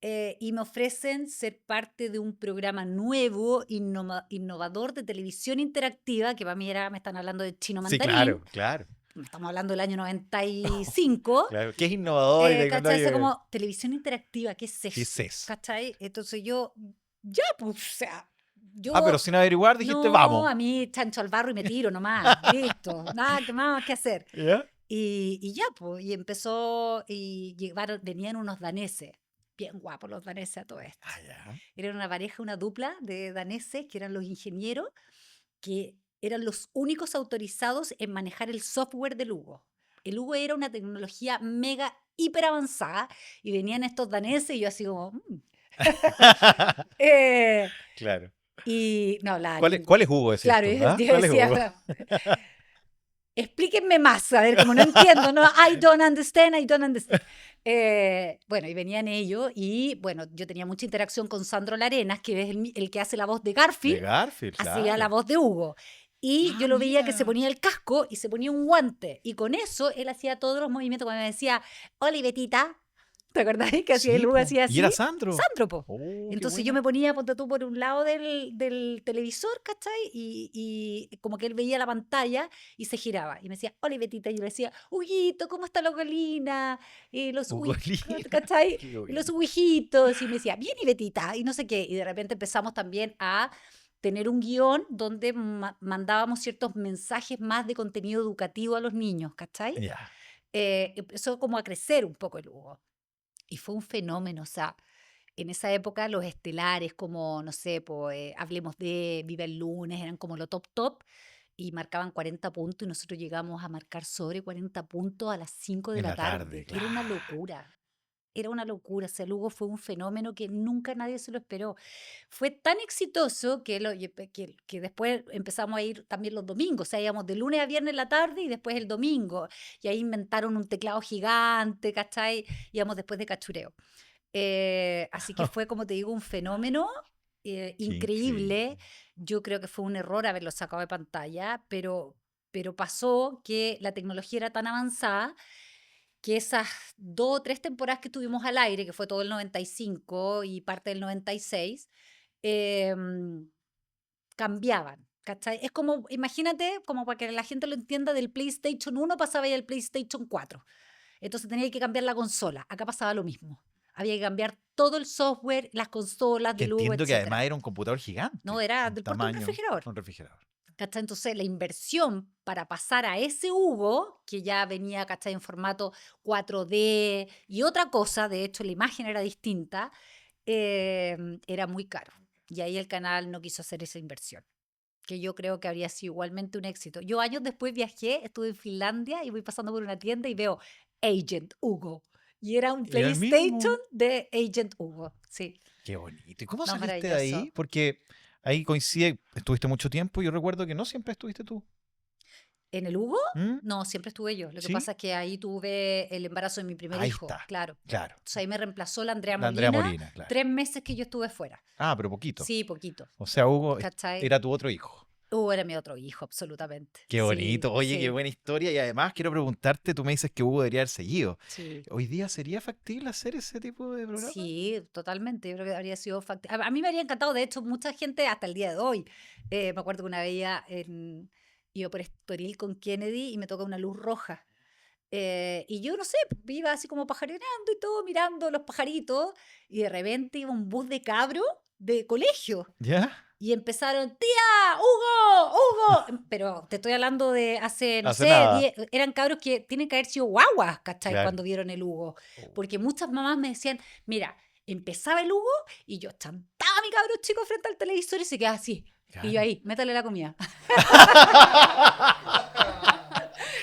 y me ofrecen ser parte de un programa nuevo, innovador de televisión interactiva, que para mí era, me están hablando de Chino Sí, Mandarín. claro. Estamos hablando del año 95. Claro, que es innovador y ¿Cachai? Eso tecnológico. como televisión interactiva, ¿qué es eso? ¿Qué es eso? ¿Cachai? Entonces yo, ya, pues, o sea, yo... Ah, pero sin averiguar dijiste, no, vamos. a mí chancho al barro y me tiro nomás, listo, nada que más que hacer. ¿Ya? Y ya, pues, y empezó, y venían unos daneses, bien guapos los daneses a todo esto. Ah, ya. Eran una pareja, una dupla de daneses que eran los ingenieros, que eran los únicos autorizados en manejar el software del Hugo. El Hugo era una tecnología mega, hiper avanzada, y venían estos daneses y yo así como... Claro. Y no hablaba ¿Cuál es Hugo? Decías Claro, tú, yo, ¿ah? yo ¿Cuál es Hugo? decía, explíquenme más, a ver, como no entiendo, no, I don't understand. Bueno, y venían ellos, y bueno, yo tenía mucha interacción con Sandro Larenas, que es el que hace la voz de De Garfield, Garfield, hacía la claro. voz de Hugo. Y Ah, yo lo veía que mira. se ponía el casco y se ponía un guante, y con eso él hacía todos los movimientos cuando me decía, Olivetita, ¿te acordás que hacía Sí, el Hugo po. hacía así? ¿Y era Sandro? Sandro, po. Oh, qué Entonces yo buena. me ponía, ponte tú, por un lado del televisor, ¿cachai? Y como que él veía la pantalla y se giraba. Y me decía, Olivetita. Y yo le decía, Huguito, ¿cómo está la colina? Y los Ugolina. ¿cachai? Qué Y los bueno. huijitos. Y me decía, bien, Ivetita. Y no sé qué. Y de repente empezamos también a tener un guión donde mandábamos ciertos mensajes más de contenido educativo a los niños, ¿cachai? Ya. Empezó como a crecer un poco el Hugo. Y fue un fenómeno, o sea, en esa época los estelares como, no sé, Hablemos de Viva el Lunes, eran como lo top, y marcaban 40 puntos, y nosotros llegamos a marcar sobre 40 puntos a las 5 de En la la tarde. tarde, Era una claro. locura. Era una locura, o sea, Lugo fue un fenómeno que nunca nadie se lo esperó. Fue tan exitoso que después empezamos a ir también los domingos, o sea, íbamos de lunes a viernes en la tarde y después el domingo. Y ahí inventaron un teclado gigante, ¿cachai? Íbamos después de cachureo. Así que fue, como te digo, un fenómeno Qué increíble. increíble. Yo creo que fue un error haberlo sacado de pantalla, pero pasó que la tecnología era tan avanzada que esas 2 o 3 temporadas que tuvimos al aire, que fue todo el 95 y parte del 96, cambiaban, ¿cachai? Es como, imagínate, como para que la gente lo entienda, del PlayStation 1 pasaba ya al PlayStation 4. Entonces tenía que cambiar la consola. Acá pasaba lo mismo. Había que cambiar todo el software, las consolas Que del Hugo, entiendo que etc. además era un computador gigante. No, era Un del porte de un tamaño, refrigerador. un refrigerador. ¿Cachai? Entonces la inversión para pasar a ese Hugo, que ya venía, ¿cachai?, en formato 4D y otra cosa, de hecho la imagen era distinta, era muy caro. Y ahí el canal no quiso hacer esa inversión, que yo creo que habría sido igualmente un éxito. Yo años después viajé, estuve en Finlandia y voy pasando por una tienda y veo Agent Hugo. Y era un Era el PlayStation mismo. de Agent Hugo, sí. Qué bonito. ¿Y cómo No, saliste de maravilloso. ahí? Porque ahí coincide, estuviste mucho tiempo y yo recuerdo que no siempre estuviste tú. ¿En el Hugo? ¿Mm? No, siempre estuve yo. Lo que ¿Sí? pasa es que ahí tuve el embarazo de mi primer Ahí hijo, está. claro. Claro. Entonces ahí me reemplazó la Andrea La Molina. Andrea Molina, claro. 3 meses que yo estuve fuera. Ah, pero poquito. Sí, poquito. O sea, Hugo ¿Cachai? era tu otro hijo. Era mi otro hijo, absolutamente. Qué Sí, bonito. Oye, qué sí, buena historia. Y además quiero preguntarte, tú me dices que Hugo debería haber seguido. sí. ¿Hoy día sería factible hacer ese tipo de programa? Sí, totalmente. Yo creo que habría sido a mí me habría encantado, de hecho, mucha gente hasta el día de hoy. Me acuerdo que una veía Iba por Estoril con Kennedy y me toca una luz roja. Y yo no sé, iba así como pajareando y todo, mirando los pajaritos, y de repente iba un bus de cabro de colegio. ¿Ya? Y empezaron, tía, Hugo, Hugo. Pero te estoy hablando de hace, no Hace sé, nada. eran cabros que tienen que haber sido guaguas, ¿cachai? Claro. Cuando vieron el Hugo. Oh. Porque muchas mamás me decían, mira, empezaba el Hugo y yo chantaba a mi cabro chico frente al televisor y se quedaba así. Y yo Claro. ahí, métale la comida.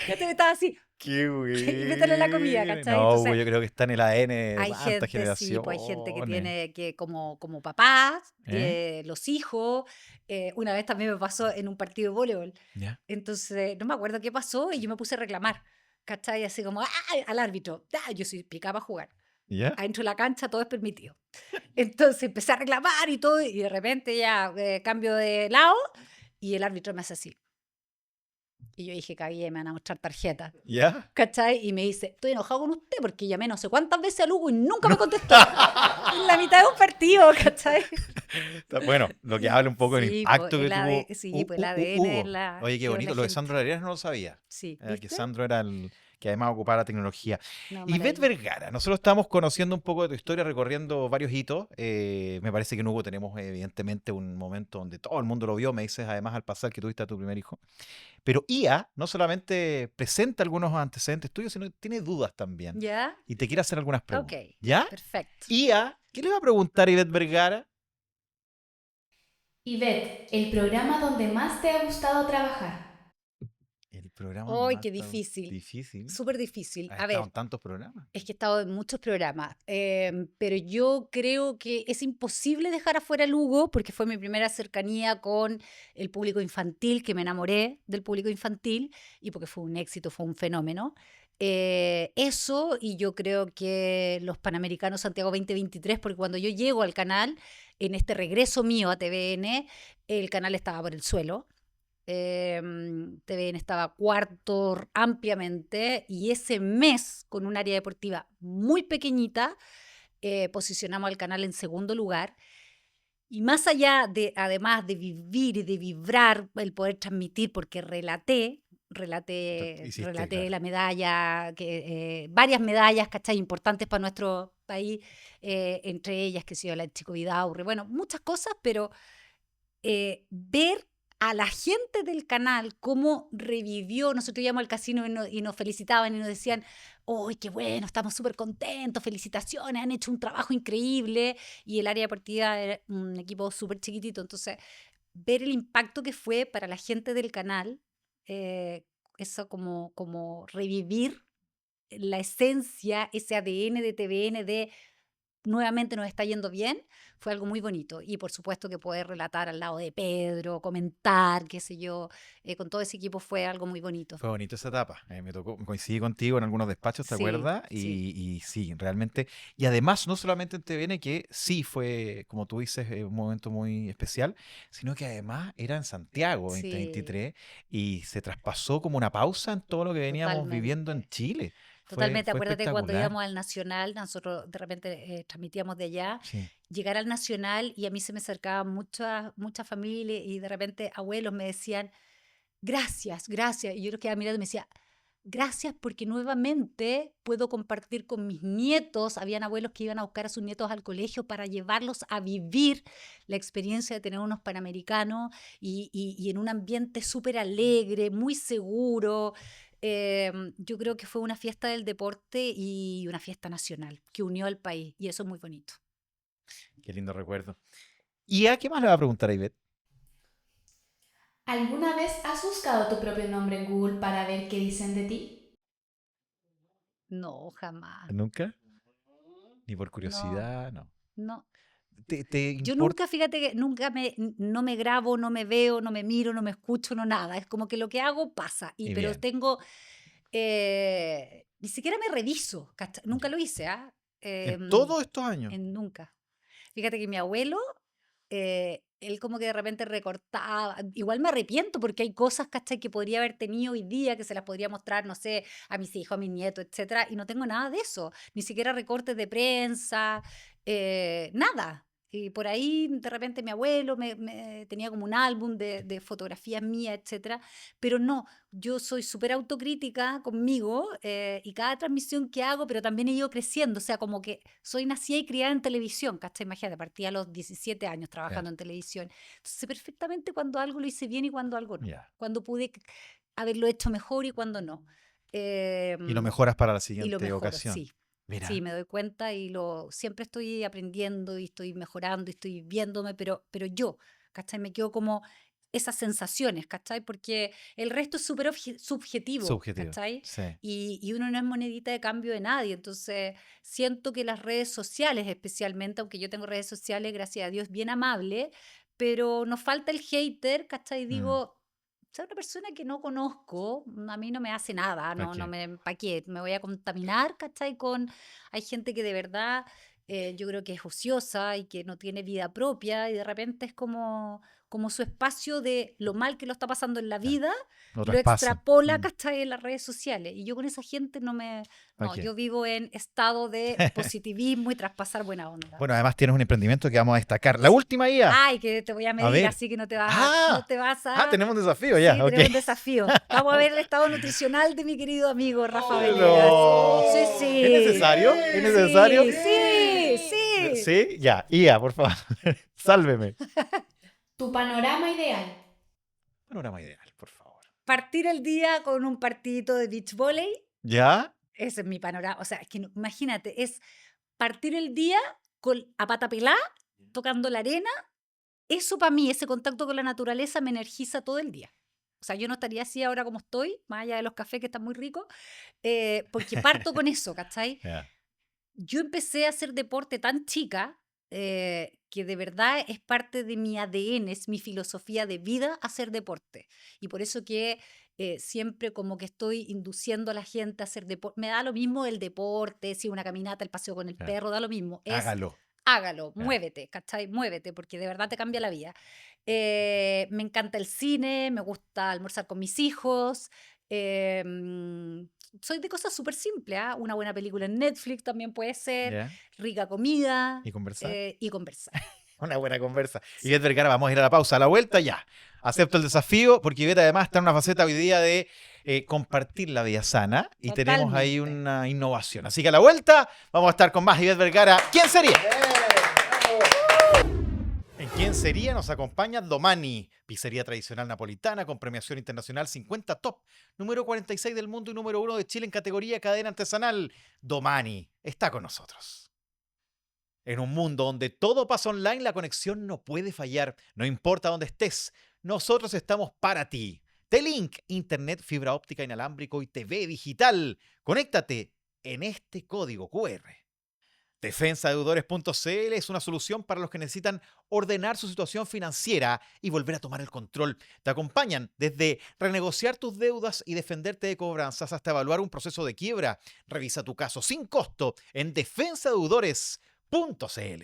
Yo estaba así, Qué y métele la comida, bueno. ¿cachai? No, Entonces, yo creo que está en el ADN de hay tantas gente, sí, pues hay gente que generaciones. tiene que como papás, ¿Eh? los hijos. Una vez también me pasó en un partido de voleibol. ¿Ya? Entonces, no me acuerdo qué pasó y yo me puse a reclamar, ¿cachai? Así como, ¡ah! Al árbitro. ¡Ah! Yo soy picaba a jugar. ¿Ya? Adentro de la cancha todo es permitido. Entonces empecé a reclamar y todo, y de repente ya cambio de lado y el árbitro me hace así. Y yo dije, cagué, me van a mostrar tarjeta. ¿Ya? ¿Cachai? Y me dice, estoy enojado con usted porque llamé no sé cuántas veces a Lugo y nunca me contestó. En la mitad de un partido, ¿cachai? Bueno, lo que habla un poco del Sí, impacto pues que el tuvo sí, pues el ADN es Hugo. la, Oye, qué quedó en la bonito. Lo de gente. Sandro Arias no lo sabía. Sí, Que ¿viste? Sandro era el que además ocupaba la tecnología. No, Ivette maravilla. Vergara, nosotros estamos conociendo un poco de tu historia, recorriendo varios hitos. Me parece que en Hugo tenemos evidentemente un momento donde todo el mundo lo vio. Me dices además al pasar que tuviste a tu primer hijo. Pero IA no solamente presenta algunos antecedentes tuyos, sino que tiene dudas también. ¿Ya? Y te quiere hacer algunas Ok, preguntas. ¿Ya? perfecto. IA, ¿qué le va a preguntar a Ivette Vergara? Ivette, el programa donde más te ha gustado trabajar. El programa donde ¡Ay, más qué está difícil! difícil. Súper difícil. Has A estado ver, en tantos programas. es que he estado en muchos programas, pero yo creo que es imposible dejar afuera a Lugo porque fue mi primera cercanía con el público infantil, que me enamoré del público infantil y porque fue un éxito, fue un fenómeno. Eso, y yo creo que los Panamericanos Santiago 2023, porque cuando yo llego al canal, en este regreso mío a TVN, el canal estaba por el suelo. TVN estaba cuarto ampliamente y ese mes, con un área deportiva muy pequeñita, posicionamos al canal en segundo lugar. Y más allá de, además de vivir y de vibrar, el poder transmitir, porque Hiciste, relaté claro. la medalla, varias medallas, ¿cachai? Importantes para nuestro país, entre ellas, que se la Chico Vidaurre, bueno, muchas cosas, pero ver a la gente del canal cómo revivió. Nosotros íbamos al casino y nos felicitaban y nos decían, ¡ay, qué bueno! Estamos súper contentos, felicitaciones, han hecho un trabajo increíble. Y el área deportiva era un equipo súper chiquitito. Entonces, ver el impacto que fue para la gente del canal, eso como revivir la esencia, ese ADN de TVN de nuevamente nos está yendo bien, fue algo muy bonito. Y por supuesto que poder relatar al lado de Pedro, comentar, qué sé yo, con todo ese equipo fue algo muy bonito. Fue bonito esa etapa. Me tocó, coincidí contigo en algunos despachos, ¿te Sí, acuerdas? sí, Y sí, realmente. Y además, no solamente en TVN, que sí fue, como tú dices, un momento muy especial, sino que además era en Santiago sí, 2023 y se traspasó como una pausa en todo lo que veníamos viviendo en totalmente. Chile. Totalmente, Fue acuérdate que cuando espectacular. íbamos al Nacional, nosotros de repente transmitíamos de allá, Sí. llegar al Nacional y a mí se me acercaban muchas familias y de repente abuelos me decían, gracias, gracias. Y yo los quedaba mirando y me decía, gracias porque nuevamente puedo compartir con mis nietos. Habían abuelos que iban a buscar a sus nietos al colegio para llevarlos a vivir la experiencia de tener unos panamericanos y en un ambiente súper alegre, muy seguro. Yo creo que fue una fiesta del deporte y una fiesta nacional que unió al país y eso es muy bonito. Qué lindo recuerdo. ¿Y a qué más le va a preguntar a Ivette? ¿Alguna vez has buscado tu propio nombre en Google para ver qué dicen de ti? No, jamás. ¿Nunca? Ni por No, curiosidad, no. no. ¿Te Yo importa? nunca, fíjate que nunca no me grabo, no me veo, no me miro, no me escucho, no nada. Es como que lo que hago pasa. Y Pero bien. tengo, ni siquiera me reviso. Nunca lo hice, ¿ah? En todos estos años. Nunca. Fíjate que mi abuelo, él como que de repente recortaba. Igual me arrepiento porque hay cosas, ¿cachai? Que podría haber tenido hoy día, que se las podría mostrar, no sé, a mis hijos, a mis nietos, etcétera. Y no tengo nada de eso. Ni siquiera recortes de prensa, nada. Y por ahí, de repente, mi abuelo tenía como un álbum de fotografías mías, etcétera. Pero no, yo soy súper autocrítica conmigo y cada transmisión que hago, pero también he ido creciendo. O sea, como que soy nacida y criada en televisión, ¿cachai? Imagínate, partí a los 17 años trabajando en televisión. Entonces, sé perfectamente cuando algo lo hice bien y cuando algo no. Ya. Cuando pude haberlo hecho mejor y cuando no. Y lo mejoras para la Y lo siguiente mejoro, ocasión. sí. Mira. Sí, me doy cuenta y siempre estoy aprendiendo y estoy mejorando y estoy viéndome, pero yo, ¿cachai? Me quedo como esas sensaciones, ¿cachai? Porque el resto es súper subjetivo, Subjetivo. ¿cachai? Sí. Y uno no es monedita de cambio de nadie, entonces siento que las redes sociales especialmente, aunque yo tengo redes sociales, gracias a Dios, bien amables, pero nos falta el hater, ¿cachai? Mm. Digo, sea una persona que no conozco, a mí no me hace nada, ¿Pa' no, qué? no me, ¿pa' qué? Me voy a contaminar, ¿cachai? Hay gente que de verdad yo creo que es ociosa y que no tiene vida propia y de repente es como su espacio de lo mal que lo está pasando en la Claro. vida, Lo lo traspasan. extrapola, ¿cachai? En las redes sociales. Y yo con esa gente ¿Pa' no, qué? yo vivo en estado de positivismo y traspasar buena onda. Bueno, además tienes un emprendimiento que vamos a destacar. La última IA. Ay, que te voy a A medir, ver. así que no te vas Ah, tenemos un desafío Sí, ya. tenemos Ok. un desafío. Vamos a ver el estado nutricional de mi querido amigo Rafa Venegas. No. Sí, sí. ¿Es necesario? ¿Es necesario? Sí, sí. Sí, ya. IA, por favor. Sálveme. Tu panorama ideal. Panorama ideal, por favor. Partir el día con un partidito de beach volley. ¿Ya? Ese es mi panorama. O sea, es que imagínate, es partir el día a pata pelá, tocando la arena. Eso para mí, ese contacto con la naturaleza me energiza todo el día. O sea, yo no estaría así ahora como estoy, más allá de los cafés que están muy ricos, porque parto con eso, ¿cachai? Ya. Yo empecé a hacer deporte tan chica que de verdad es parte de mi ADN, es mi filosofía de vida hacer deporte. Y por eso que siempre como que estoy induciendo a la gente a hacer deporte. Me da lo mismo el deporte, si una caminata, el paseo con el Claro. perro, da lo mismo. Hágalo. Ya. Muévete, ¿cachai? Muévete, porque de verdad te cambia la vida. Me encanta el cine, me gusta almorzar con mis hijos. Soy de cosas súper simples, ¿ah? Una buena película en Netflix también puede ser, Ya. rica comida ¿Y conversar? y conversar. Una buena conversa. Ivette Vergara, vamos a ir a la pausa. A la vuelta ya. Acepto el desafío porque Ivette además está en una faceta hoy día de compartir la vida sana y tenemos ahí Totalmente. una innovación. Así que a la vuelta vamos a estar con más Ivette Vergara. ¿Quién sería? ¿En quién sería? Nos acompaña Domani, pizzería tradicional napolitana con premiación internacional 50 Top, número 46 del mundo y número 1 de Chile en categoría cadena artesanal. Domani está con nosotros. En un mundo donde todo pasa online, la conexión no puede fallar. No importa dónde estés, nosotros estamos para ti. T-Link, internet, fibra óptica inalámbrico y TV digital. Conéctate en este código QR. Defensadeudores.cl es una solución para los que necesitan ordenar su situación financiera y volver a tomar el control. Te acompañan desde renegociar tus deudas y defenderte de cobranzas hasta evaluar un proceso de quiebra. Revisa tu caso sin costo en defensadeudores.cl.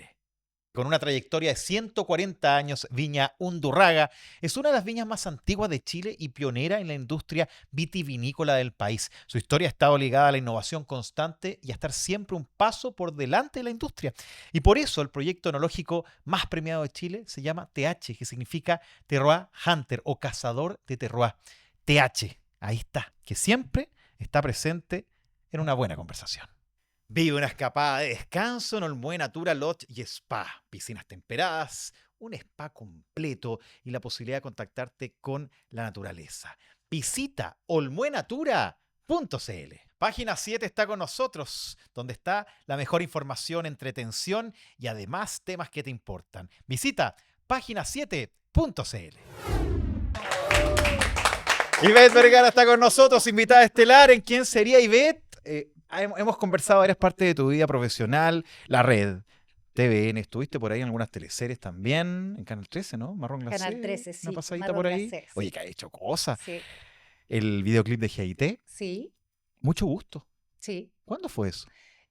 Con una trayectoria de 140 años, Viña Undurraga es una de las viñas más antiguas de Chile y pionera en la industria vitivinícola del país. Su historia ha estado ligada a la innovación constante y a estar siempre un paso por delante de la industria. Y por eso el proyecto enológico más premiado de Chile se llama TH, que significa Terroir Hunter o cazador de terroir. TH, ahí está, que siempre está presente en una buena conversación. Vive una escapada de descanso en Olmué Natura Lodge y Spa. Piscinas temperadas, un spa completo y la posibilidad de contactarte con la naturaleza. Visita olmuenatura.cl. Página 7 está con nosotros, donde está la mejor información, entretención y además temas que te importan. Visita página7.cl. Ivette Vergara está con nosotros, invitada estelar. ¿En quién sería Ivette? Hemos conversado varias partes de tu vida profesional, la red, TVN, estuviste por ahí en algunas teleseries también, en Canal 13, ¿no? Marrón Glacé. Canal 13, sí. Una pasadita Marrón por ahí. Glacé, sí. Oye, que ha hecho cosas. Sí, El videoclip de GIT, sí, mucho gusto. sí. ¿Cuándo fue eso?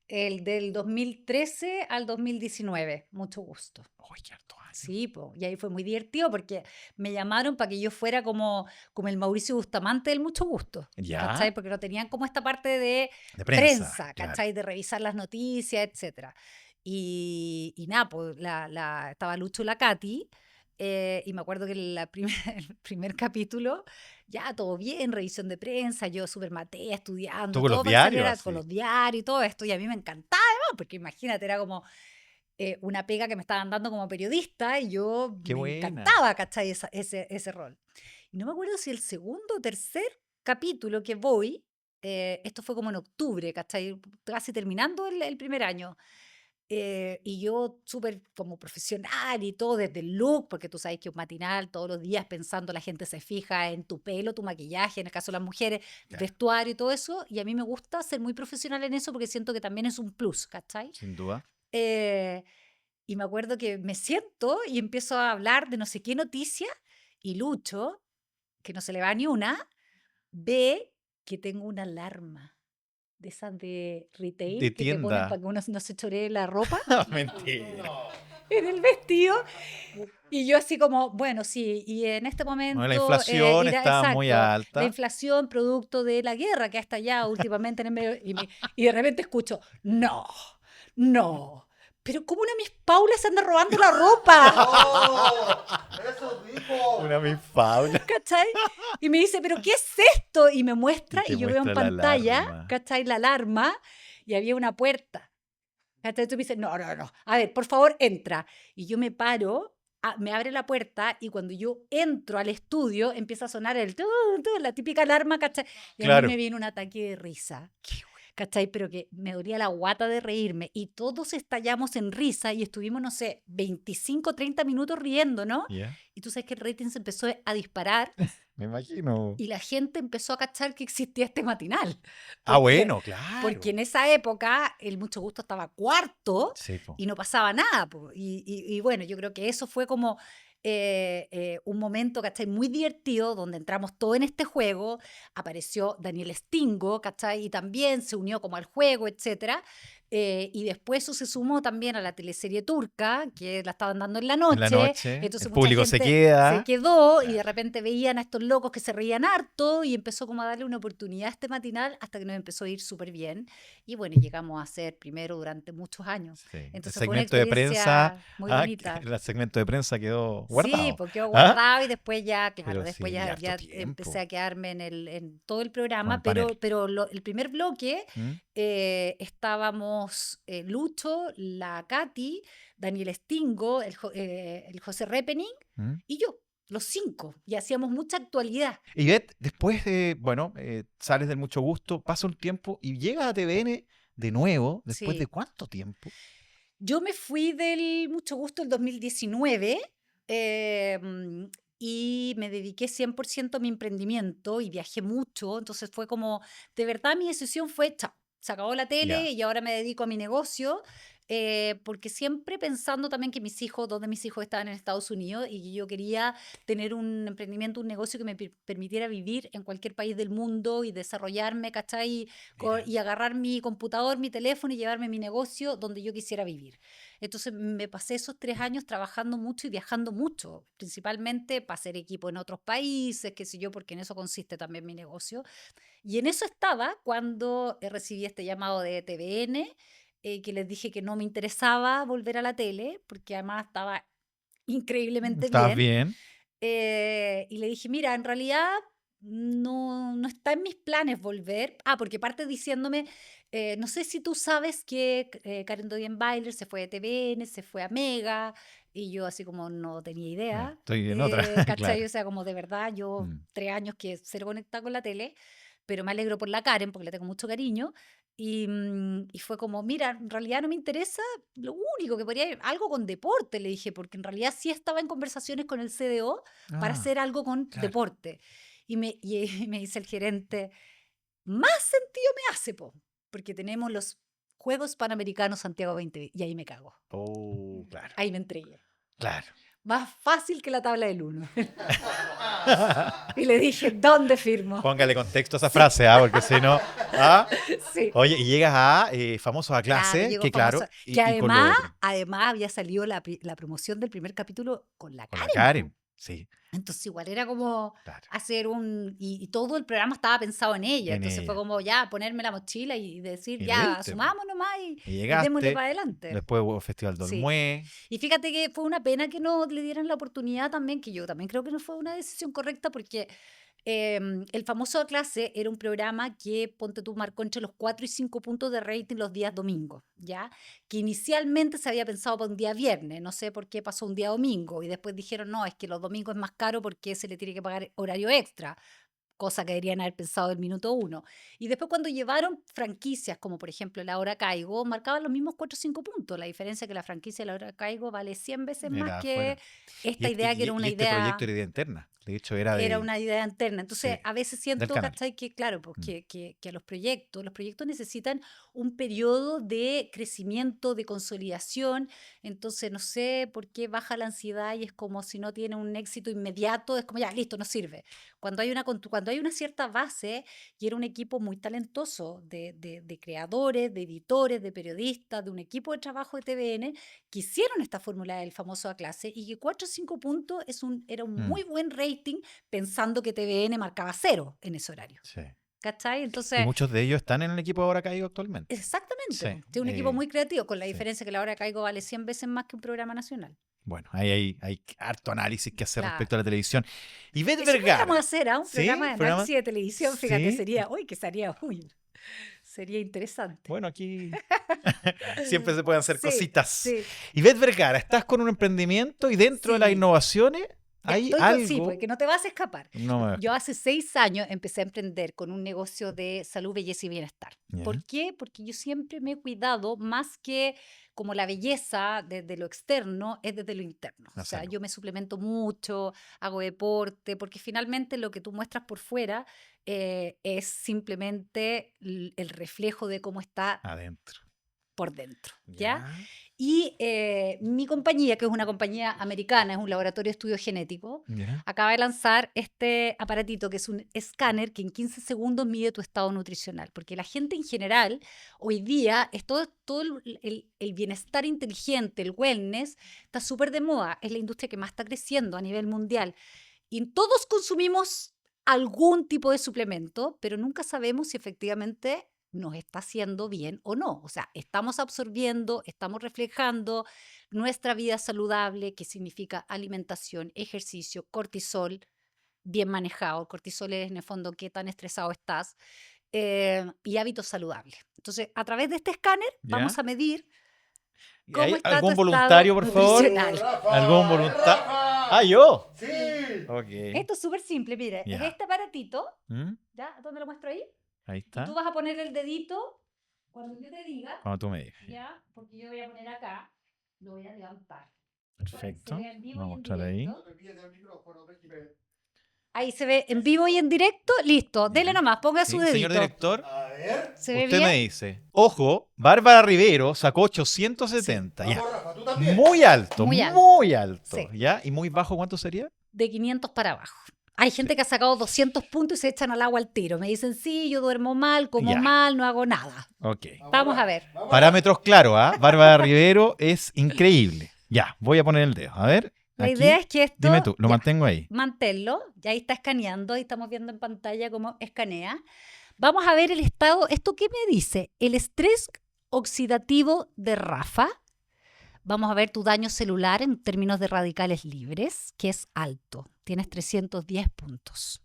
El del 2013 al 2019, mucho gusto. Uy, qué harto año. Sí, po, y ahí fue muy divertido porque me llamaron para que yo fuera como el Mauricio Bustamante del Mucho Gusto, Ya. ¿cachai? Porque no tenían como esta parte de De prensa, prensa, claro. ¿cachai? De revisar las noticias, etcétera. Y nada, pues estaba Lucho y la Katy. Y me acuerdo que el primer capítulo, ya todo bien, revisión de prensa, yo súper matea, Tú estudiando, con los todo para que diarios saliera con así. los diarios y todo esto, y a mí me encantaba además, porque imagínate, era como una pega que me estaban dando como periodista y yo Qué me buena. encantaba, ¿cachai? Ese rol. Y no me acuerdo si el segundo o tercer capítulo que voy, esto fue como en octubre, ¿cachai? Casi terminando el primer año. Y yo súper como profesional y todo, desde el look, porque tú sabes que un matinal todos los días pensando, la gente se fija en tu pelo, tu maquillaje, en el caso de las mujeres, Claro, vestuario y todo eso, y a mí me gusta ser muy profesional en eso porque siento que también es un plus, ¿cachai? sin duda. Eh, y me acuerdo que me siento y empiezo a hablar de no sé qué noticia, y Lucho, que no se le va ni una, ve que tengo una alarma de esas de De retail que te ponen tienda. para que uno no se choree la ropa Mentira. en el vestido. Y yo así como, bueno, sí, y en este Bueno, la momento inflación irá, está muy exacto, la alta. inflación producto de la guerra que ha estallado últimamente en el medio, y de repente escucho, no, no, pero ¿cómo una Miss Paula se anda robando la ropa? ¡Oh! ¡Eso dijo! Una Miss Paula. ¿Cachai? Y me dice, ¿pero qué es esto? Y me Y muestra, te y yo veo en muestra la pantalla, alarma. ¿cachai? La alarma, y había una puerta. ¿Cachai? Tú me dices, no, no, no, a ver, por favor, entra. Y yo me paro, me abre la puerta, y cuando yo entro al estudio, empieza a sonar el la típica alarma, ¿cachai? Y a mí Claro. me viene un ataque de risa. ¿Cachai? Pero que me dolía la guata de reírme. Y todos estallamos en risa y estuvimos, no sé, 25, 30 minutos riendo, ¿no? Ya. Y tú sabes que el rating se empezó a disparar Me imagino. y la gente empezó a cachar que existía este matinal. Ah, ¿Por qué? bueno, claro. Porque en esa época el Mucho Gusto estaba cuarto Sí, po. y no pasaba nada, po. Y bueno, yo creo que eso fue como un momento, ¿cachai? Muy divertido, donde entramos todo en este juego. Apareció Daniel Stingo, ¿cachai? Y también se unió como al juego, etcétera. Y después eso se sumó también a la teleserie turca, que la estaban dando en la En la noche. noche, Entonces el mucha público se gente queda. se quedó y de Claro. repente veían a estos locos que se reían harto y empezó como a darle una oportunidad a este matinal hasta que nos empezó a ir súper bien. Y bueno, llegamos a ser primero durante muchos años. Sí. El Entonces fue una segmento de prensa, experiencia muy bonita. el segmento de prensa quedó Sí, guardado. porque quedó ¿Ah? guardado y después ya, claro, Pero después sí, harto ya tiempo. empecé a quedarme en todo el Con el programa, panel. pero el primer bloque ¿Mm? estábamos Lucho, la Katy, Daniel Stingo, el José Repening ¿Mm? y yo, los 5, y hacíamos mucha actualidad. Y Beth, después bueno, sales del Mucho Gusto, pasa un tiempo y llegas a TVN de nuevo, ¿después de Sí. cuánto tiempo? Yo me fui del Mucho Gusto el 2019 y me dediqué 100% a mi emprendimiento y viajé mucho, entonces fue como, de verdad mi decisión fue, chao, se acabó la tele Ya. y ahora me dedico a mi negocio, porque siempre pensando también que mis hijos, dos de mis hijos estaban en Estados Unidos y que yo quería tener un emprendimiento, un negocio que me permitiera vivir en cualquier país del mundo y desarrollarme, ¿cachai? Mira. Y agarrar mi computador, mi teléfono y llevarme mi negocio donde yo quisiera vivir. Entonces me pasé esos 3 años trabajando mucho y viajando mucho, principalmente para hacer equipo en otros países, qué sé yo, porque en eso consiste también mi negocio. Y en eso estaba cuando recibí este llamado de TVN, que les dije que no me interesaba volver a la tele, porque además estaba increíblemente ¿Estás bien. bien? Y le dije, mira, en realidad no está en mis planes volver. Porque parte diciéndome, no sé si tú sabes que Karen Doyenbailer se fue de TVN, se fue a Mega, y yo así como no tenía idea. Estoy en otra, ¿Cachai? claro. O sea, como de verdad, yo Mm. 3 años que cero conectada con la tele, pero me alegro por la Karen porque le tengo mucho cariño. Y fue como, mira, en realidad no me interesa, lo único que podría ir, algo con deporte, le dije, porque en realidad sí estaba en conversaciones con el CDO para Ah, hacer algo con claro. deporte. Y me dice el gerente, más sentido me hace, po, porque tenemos los Juegos Panamericanos Santiago 2020, y ahí me cago, Oh, claro, ahí me entregué. claro. Más fácil que la tabla del 1. Y le dije, ¿dónde firmo? Póngale contexto a esa frase, porque si no. Sí. Oye, y llegas a Famosos a Claro, Clase, llegó que claro, famoso. y Que con lo además, otro. además había salido la promoción del primer capítulo con la Con la Karen, po. Karen. Sí, Entonces igual era como claro. hacer y todo el programa estaba pensado en ella. En Entonces fue ella. como ya ponerme la mochila y decir, Y le ya, diste, po. asumamos nomás Y y démosle llegaste, para adelante. después hubo Festival de Sí. Olmué. Y fíjate que fue una pena que no le dieran la oportunidad también, que yo también creo que no fue una decisión correcta porque el famoso Clase era un programa que, ponte tú, marcó entre los 4 y 5 puntos de rating los días domingos, ¿ya? Que inicialmente se había pensado para un día viernes, no sé por qué pasó un día domingo, y después dijeron, no, es que los domingos es más caro porque se le tiene que pagar horario extra, cosa que deberían haber pensado del minuto 1. Y después cuando llevaron franquicias, como por ejemplo La Hora Caigo, marcaban los mismos 4 o 5 puntos. La diferencia es que la franquicia de La Hora Caigo vale 100 veces más Era que afuera. esta idea que era una Este proyecto idea era idea interna. De hecho, era era una idea interna. Entonces, sí, a veces del siento, canal. ¿cachai? Que claro, pues Mm. que los proyectos necesitan un periodo de crecimiento, de consolidación. Entonces, no sé por qué baja la ansiedad y es como si no tiene un éxito inmediato, es como ya, listo, no sirve. Cuando hay una cierta base y era un equipo muy talentoso de creadores, de editores, de periodistas, de un equipo de trabajo de TVN, que hicieron esta fórmula del famoso A Clase y que 4 o 5 puntos era un Mm, muy buen rating pensando que TVN marcaba 0 en ese horario. sí. ¿Cachai? Y Entonces, muchos de ellos están en el equipo Ahora Caigo actualmente. exactamente. Sí. Tiene un equipo muy creativo, con la Sí. diferencia que La Hora de Caigo vale 100 veces más que un programa nacional. Bueno, ahí hay harto análisis que hacer Claro. respecto a la televisión. Y Beth Eso podríamos Vergara. hacer, ¿ah? Un ¿Sí? programa de ¿Programa? análisis de televisión, fíjate, Sí. sería interesante. Bueno, aquí siempre se pueden hacer Sí, cositas. sí. Y Beth Vergara, estás con un emprendimiento y dentro de las Sí. innovaciones hay algo. Sí, porque no te vas a escapar. No me Yo hace 6 años empecé a emprender con un negocio de salud, belleza y bienestar. Ya. ¿Por qué? Porque yo siempre me he cuidado más que como la belleza desde lo externo, es desde lo interno. La O sea, salud. yo me suplemento mucho, hago deporte, porque finalmente lo que tú muestras por fuera es simplemente el reflejo de cómo está Adentro. por dentro, ¿ya? Ya. Y mi compañía, que es una compañía americana, es un laboratorio de estudio genético, Ya. acaba de lanzar este aparatito que es un escáner que en 15 segundos mide tu estado nutricional. Porque la gente en general, hoy día, es todo el bienestar inteligente, el wellness, está súper de moda. Es la industria que más está creciendo a nivel mundial. Y todos consumimos algún tipo de suplemento, pero nunca sabemos si efectivamente nos está haciendo bien o no. O sea, estamos absorbiendo, estamos reflejando nuestra vida saludable, que significa alimentación, ejercicio, cortisol, bien manejado. El cortisol es en el fondo qué tan estresado estás y hábitos saludables. Entonces, a través de este escáner Ya. vamos a medir ¿Y cómo hay está algún tu voluntario, estado por favor? nutricional. Rafa, ¿Algún voluntario? Rafa. ¡Ah, yo! Sí. Ok. Esto es súper simple, mire, Ya. es este aparatito, ¿Mm? ¿ya? ¿Dónde lo muestro ahí? Ahí Y está. tú vas a poner el dedito cuando yo te diga, Cuando tú me digas. ¿ya? Porque yo voy a poner acá, lo voy a levantar. Perfecto. Se ve en vivo Vamos a y en mostrar ahí. directo. No te pierdas el micrófono, Benjamín. Ahí se ve en vivo y en directo, listo, dele Ya. nomás, ponga su Sí, dedito. señor director, A ver. ¿Se ve usted bien? me dice. Ojo, Bárbara Rivero sacó 870. Ya. Vamos, Rafa, tú también. Muy alto, Muy muy alto. alto. Sí. ¿Ya? ¿Y muy bajo cuánto sería? De 500 para abajo. Hay gente que ha sacado 200 puntos y se echan al agua al tiro. Me dicen, sí, yo duermo mal, como Ya. mal, no hago nada. Ok. Vamos a ver. Vamos, Parámetros claros, ¿ah? Bárbara Rivero es increíble. Ya, voy a poner el dedo. A ver. La aquí. idea es que esto... Dime tú, lo ya, mantengo ahí. manténlo, ya ahí está escaneando, ahí estamos viendo en pantalla cómo escanea. Vamos a ver el estado, ¿esto qué me dice? El estrés oxidativo de Rafa. Vamos a ver tu daño celular en términos de radicales libres, que es alto, tienes 310 puntos.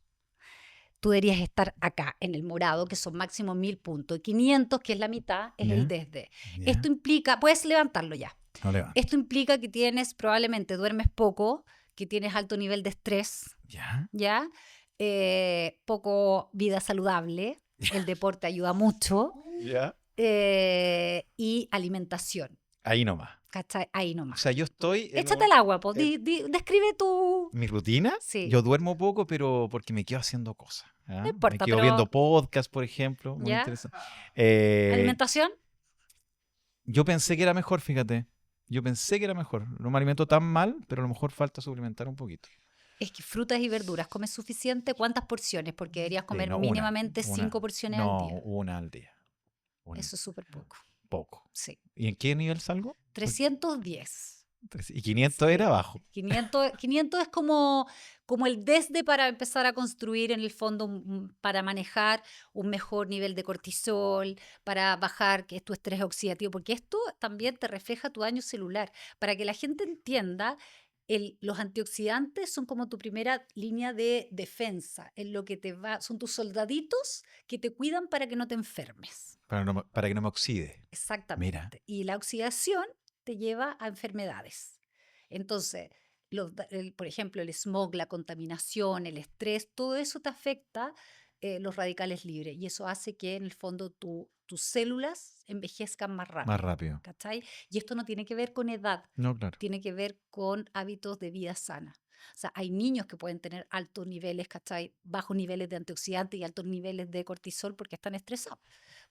Tú deberías estar acá, en el morado, que son máximo 1000 puntos, y 500, que es la mitad, es Ya. el desde. Ya, Esto implica, puedes levantarlo ya. no levanto. Esto implica que tienes, probablemente duermes poco, que tienes alto nivel de estrés, Ya. ¿ya? Poco vida saludable, el deporte ayuda mucho, Ya. y alimentación, Ahí nomás. ¿cachai? Ahí O nomás. sea, yo estoy en Échate el agua, pues, en- describe tu... mi rutina. Sí. Yo duermo poco, pero porque me quedo haciendo cosas. ¿ah? No importa, me quedo pero- viendo podcast, por ejemplo. Muy ¿Ya? interesante. ¿Alimentación? Yo pensé que era mejor, fíjate. Yo pensé que era mejor. No me alimento tan mal, pero a lo mejor falta suplementar un poquito. Es que frutas y verduras, ¿comes suficiente? ¿Cuántas porciones? Porque deberías comer no, mínimamente una. 5 porciones No, al día. una al día. Una. Eso es súper poco. Poco. Sí. ¿Y en qué nivel salgo? 310. Y 500 era abajo. 500 es como el desde para empezar a construir en el fondo, para manejar un mejor nivel de cortisol, para bajar que es tu estrés oxidativo, porque esto también te refleja tu daño celular. Para que la gente entienda, los antioxidantes son como tu primera línea de defensa, son tus soldaditos que te cuidan para que no te enfermes. Para que no me oxide. Exactamente. Mira. Y la oxidación te lleva a enfermedades. Entonces, por ejemplo, el smog, la contaminación, el estrés, todo eso te afecta los radicales libres y eso hace que en el fondo tus células envejezcan más rápido. Más rápido. ¿Cachai? Y esto no tiene que ver con edad, No, claro. tiene que ver con hábitos de vida sana. O sea, hay niños que pueden tener altos niveles, ¿cachai? Bajos niveles de antioxidantes y altos niveles de cortisol porque están estresados.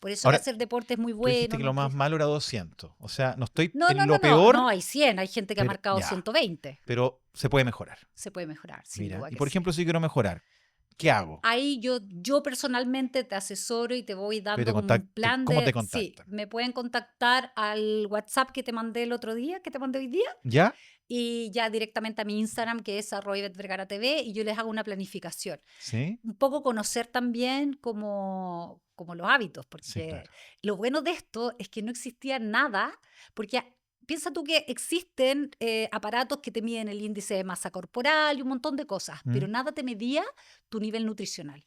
Por eso Ahora, hacer deporte es muy Tú bueno. dijiste que lo más malo era 200. O sea, no estoy No, en lo peor. No, hay 100. Hay gente que ha pero marcado ya. 120. Pero se puede mejorar. Se puede mejorar, sin Mira, duda y que por sí. ejemplo, si quiero mejorar, ¿qué hago? Ahí yo personalmente te asesoro y te voy dando te como contact- un plan ¿cómo de... te Sí, contactan? me pueden contactar al WhatsApp que te mandé el otro día, que te mandé hoy día, ¿Ya? y ya directamente a mi Instagram, que es @IvetVergaraTV, y yo les hago una planificación. ¿Sí? Un poco conocer también como los hábitos, porque Sí, claro. lo bueno de esto es que no existía nada, porque piensa tú que existen aparatos que te miden el índice de masa corporal y un montón de cosas, pero nada te medía tu nivel nutricional.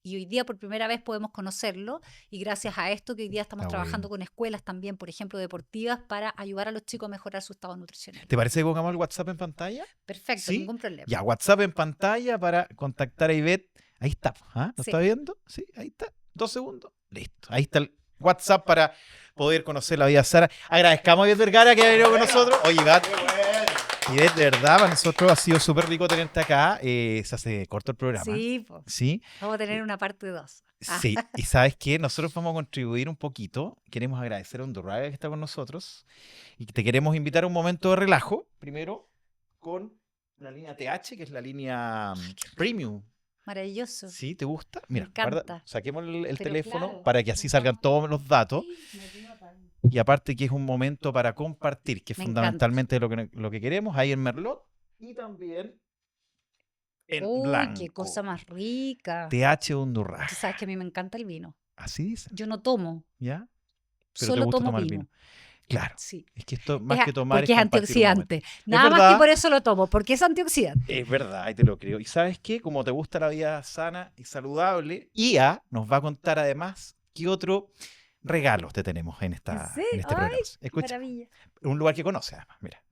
Y hoy día por primera vez podemos conocerlo y gracias a esto que hoy día estamos Está trabajando bueno. con escuelas también, por ejemplo, deportivas, para ayudar a los chicos a mejorar su estado nutricional. ¿Te parece que pongamos el WhatsApp en pantalla? Perfecto, ¿Sí? ningún problema. Ya, WhatsApp en pantalla para contactar a Ivette. Ahí está. ¿Ah? ¿Lo Sí. está viendo? Sí, ahí está. 2 segundos. Listo. Ahí está el WhatsApp para poder conocer la vida sana. Agradezcamos a Ivette Vergara que ha venido con nosotros. Oye, Ivette, de verdad, para nosotros ha sido súper rico tenerte acá. Se hace corto el programa. Sí, po. ¿Sí? Vamos a tener una parte 2. Sí, y ¿sabes qué? Nosotros vamos a contribuir un poquito. Queremos agradecer a Undurraga que está con nosotros y te queremos invitar a un momento de relajo, primero con la línea TH, que es la línea Premium. Maravilloso. ¿Sí? ¿Te gusta? Mira, encanta. saquemos el Pero teléfono claro, para que así salgan todos los datos. Y aparte que es un momento para compartir, que es Me fundamentalmente lo que queremos, ahí en Merlot y también en Uy, blanco. qué cosa más rica. TH Undurraga. Tú sabes que a mí me encanta el vino. Así dice, Yo no tomo, ¿ya? Pero solo te gusta tomo tomar vino. Claro. Sí. Es que esto, más que tomar, porque es compartir un momento. antioxidante. Nada más verdad. que por eso lo tomo, porque es antioxidante. Es verdad, y te lo creo. ¿Y sabes qué? Como te gusta la vida sana y saludable, IA nos va a contar además qué otro regalo te tenemos en este Ay, programa. Escucha, Maravilla. un lugar que conoce además, mira.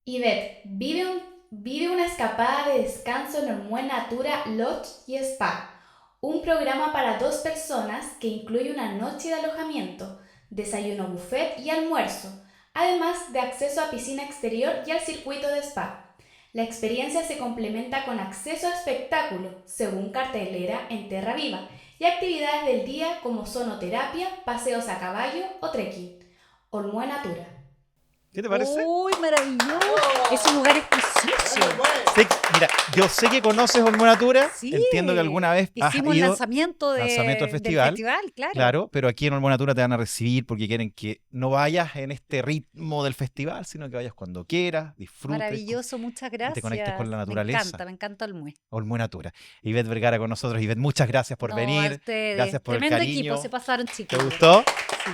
Ivette, vive una escapada de descanso en Olmué Natura Lodge y Spa, un programa para 2 personas que incluye una noche de alojamiento, desayuno buffet y almuerzo, además de acceso a piscina exterior y al circuito de spa. La experiencia se complementa con acceso a espectáculo, según cartelera en Terra Viva, y actividades del día como sonoterapia, paseos a caballo o trekking. Olmué Natura. ¿Qué te parece? Uy, maravilloso. Ese lugar es precioso. Mira, yo sé que conoces Olmué Natura. Sí. Entiendo que alguna vez has Hicimos el ido. lanzamiento del festival. claro. Claro, pero aquí en Olmué Natura te van a recibir porque quieren que no vayas en este ritmo del festival, sino que vayas cuando quieras, disfrutes. Maravilloso, muchas gracias. te conectes con la naturaleza. Me encanta Olmué. Olmué Natura. Ivette Vergara con nosotros. Ivette, muchas gracias por No, venir. a ustedes. Gracias por Tremendo el cariño. equipo, se pasaron, chicos. ¿Te gustó? Sí.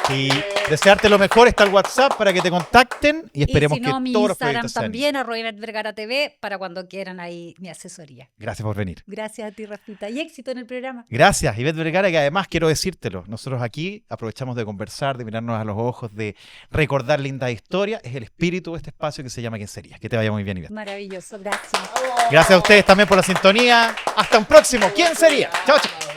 Y desearte lo mejor. Está el WhatsApp para que te contacten y esperemos y si no, que mi todos los Instagram proyectos sean. también, @IvetVergaraTV, para cuando quieran ahí mi asesoría. Gracias por venir. Gracias a ti, Rafita, y éxito en el programa. Gracias, Ivette Vergara, que además quiero decírtelo, nosotros aquí aprovechamos de conversar, de mirarnos a los ojos, de recordar lindas historias. Es el espíritu de este espacio que se llama ¿Quién sería? Que te vaya muy bien, Ivette. Maravilloso, gracias. Gracias a ustedes también por la sintonía. Hasta un próximo. ¿Quién sería? Chao, chao.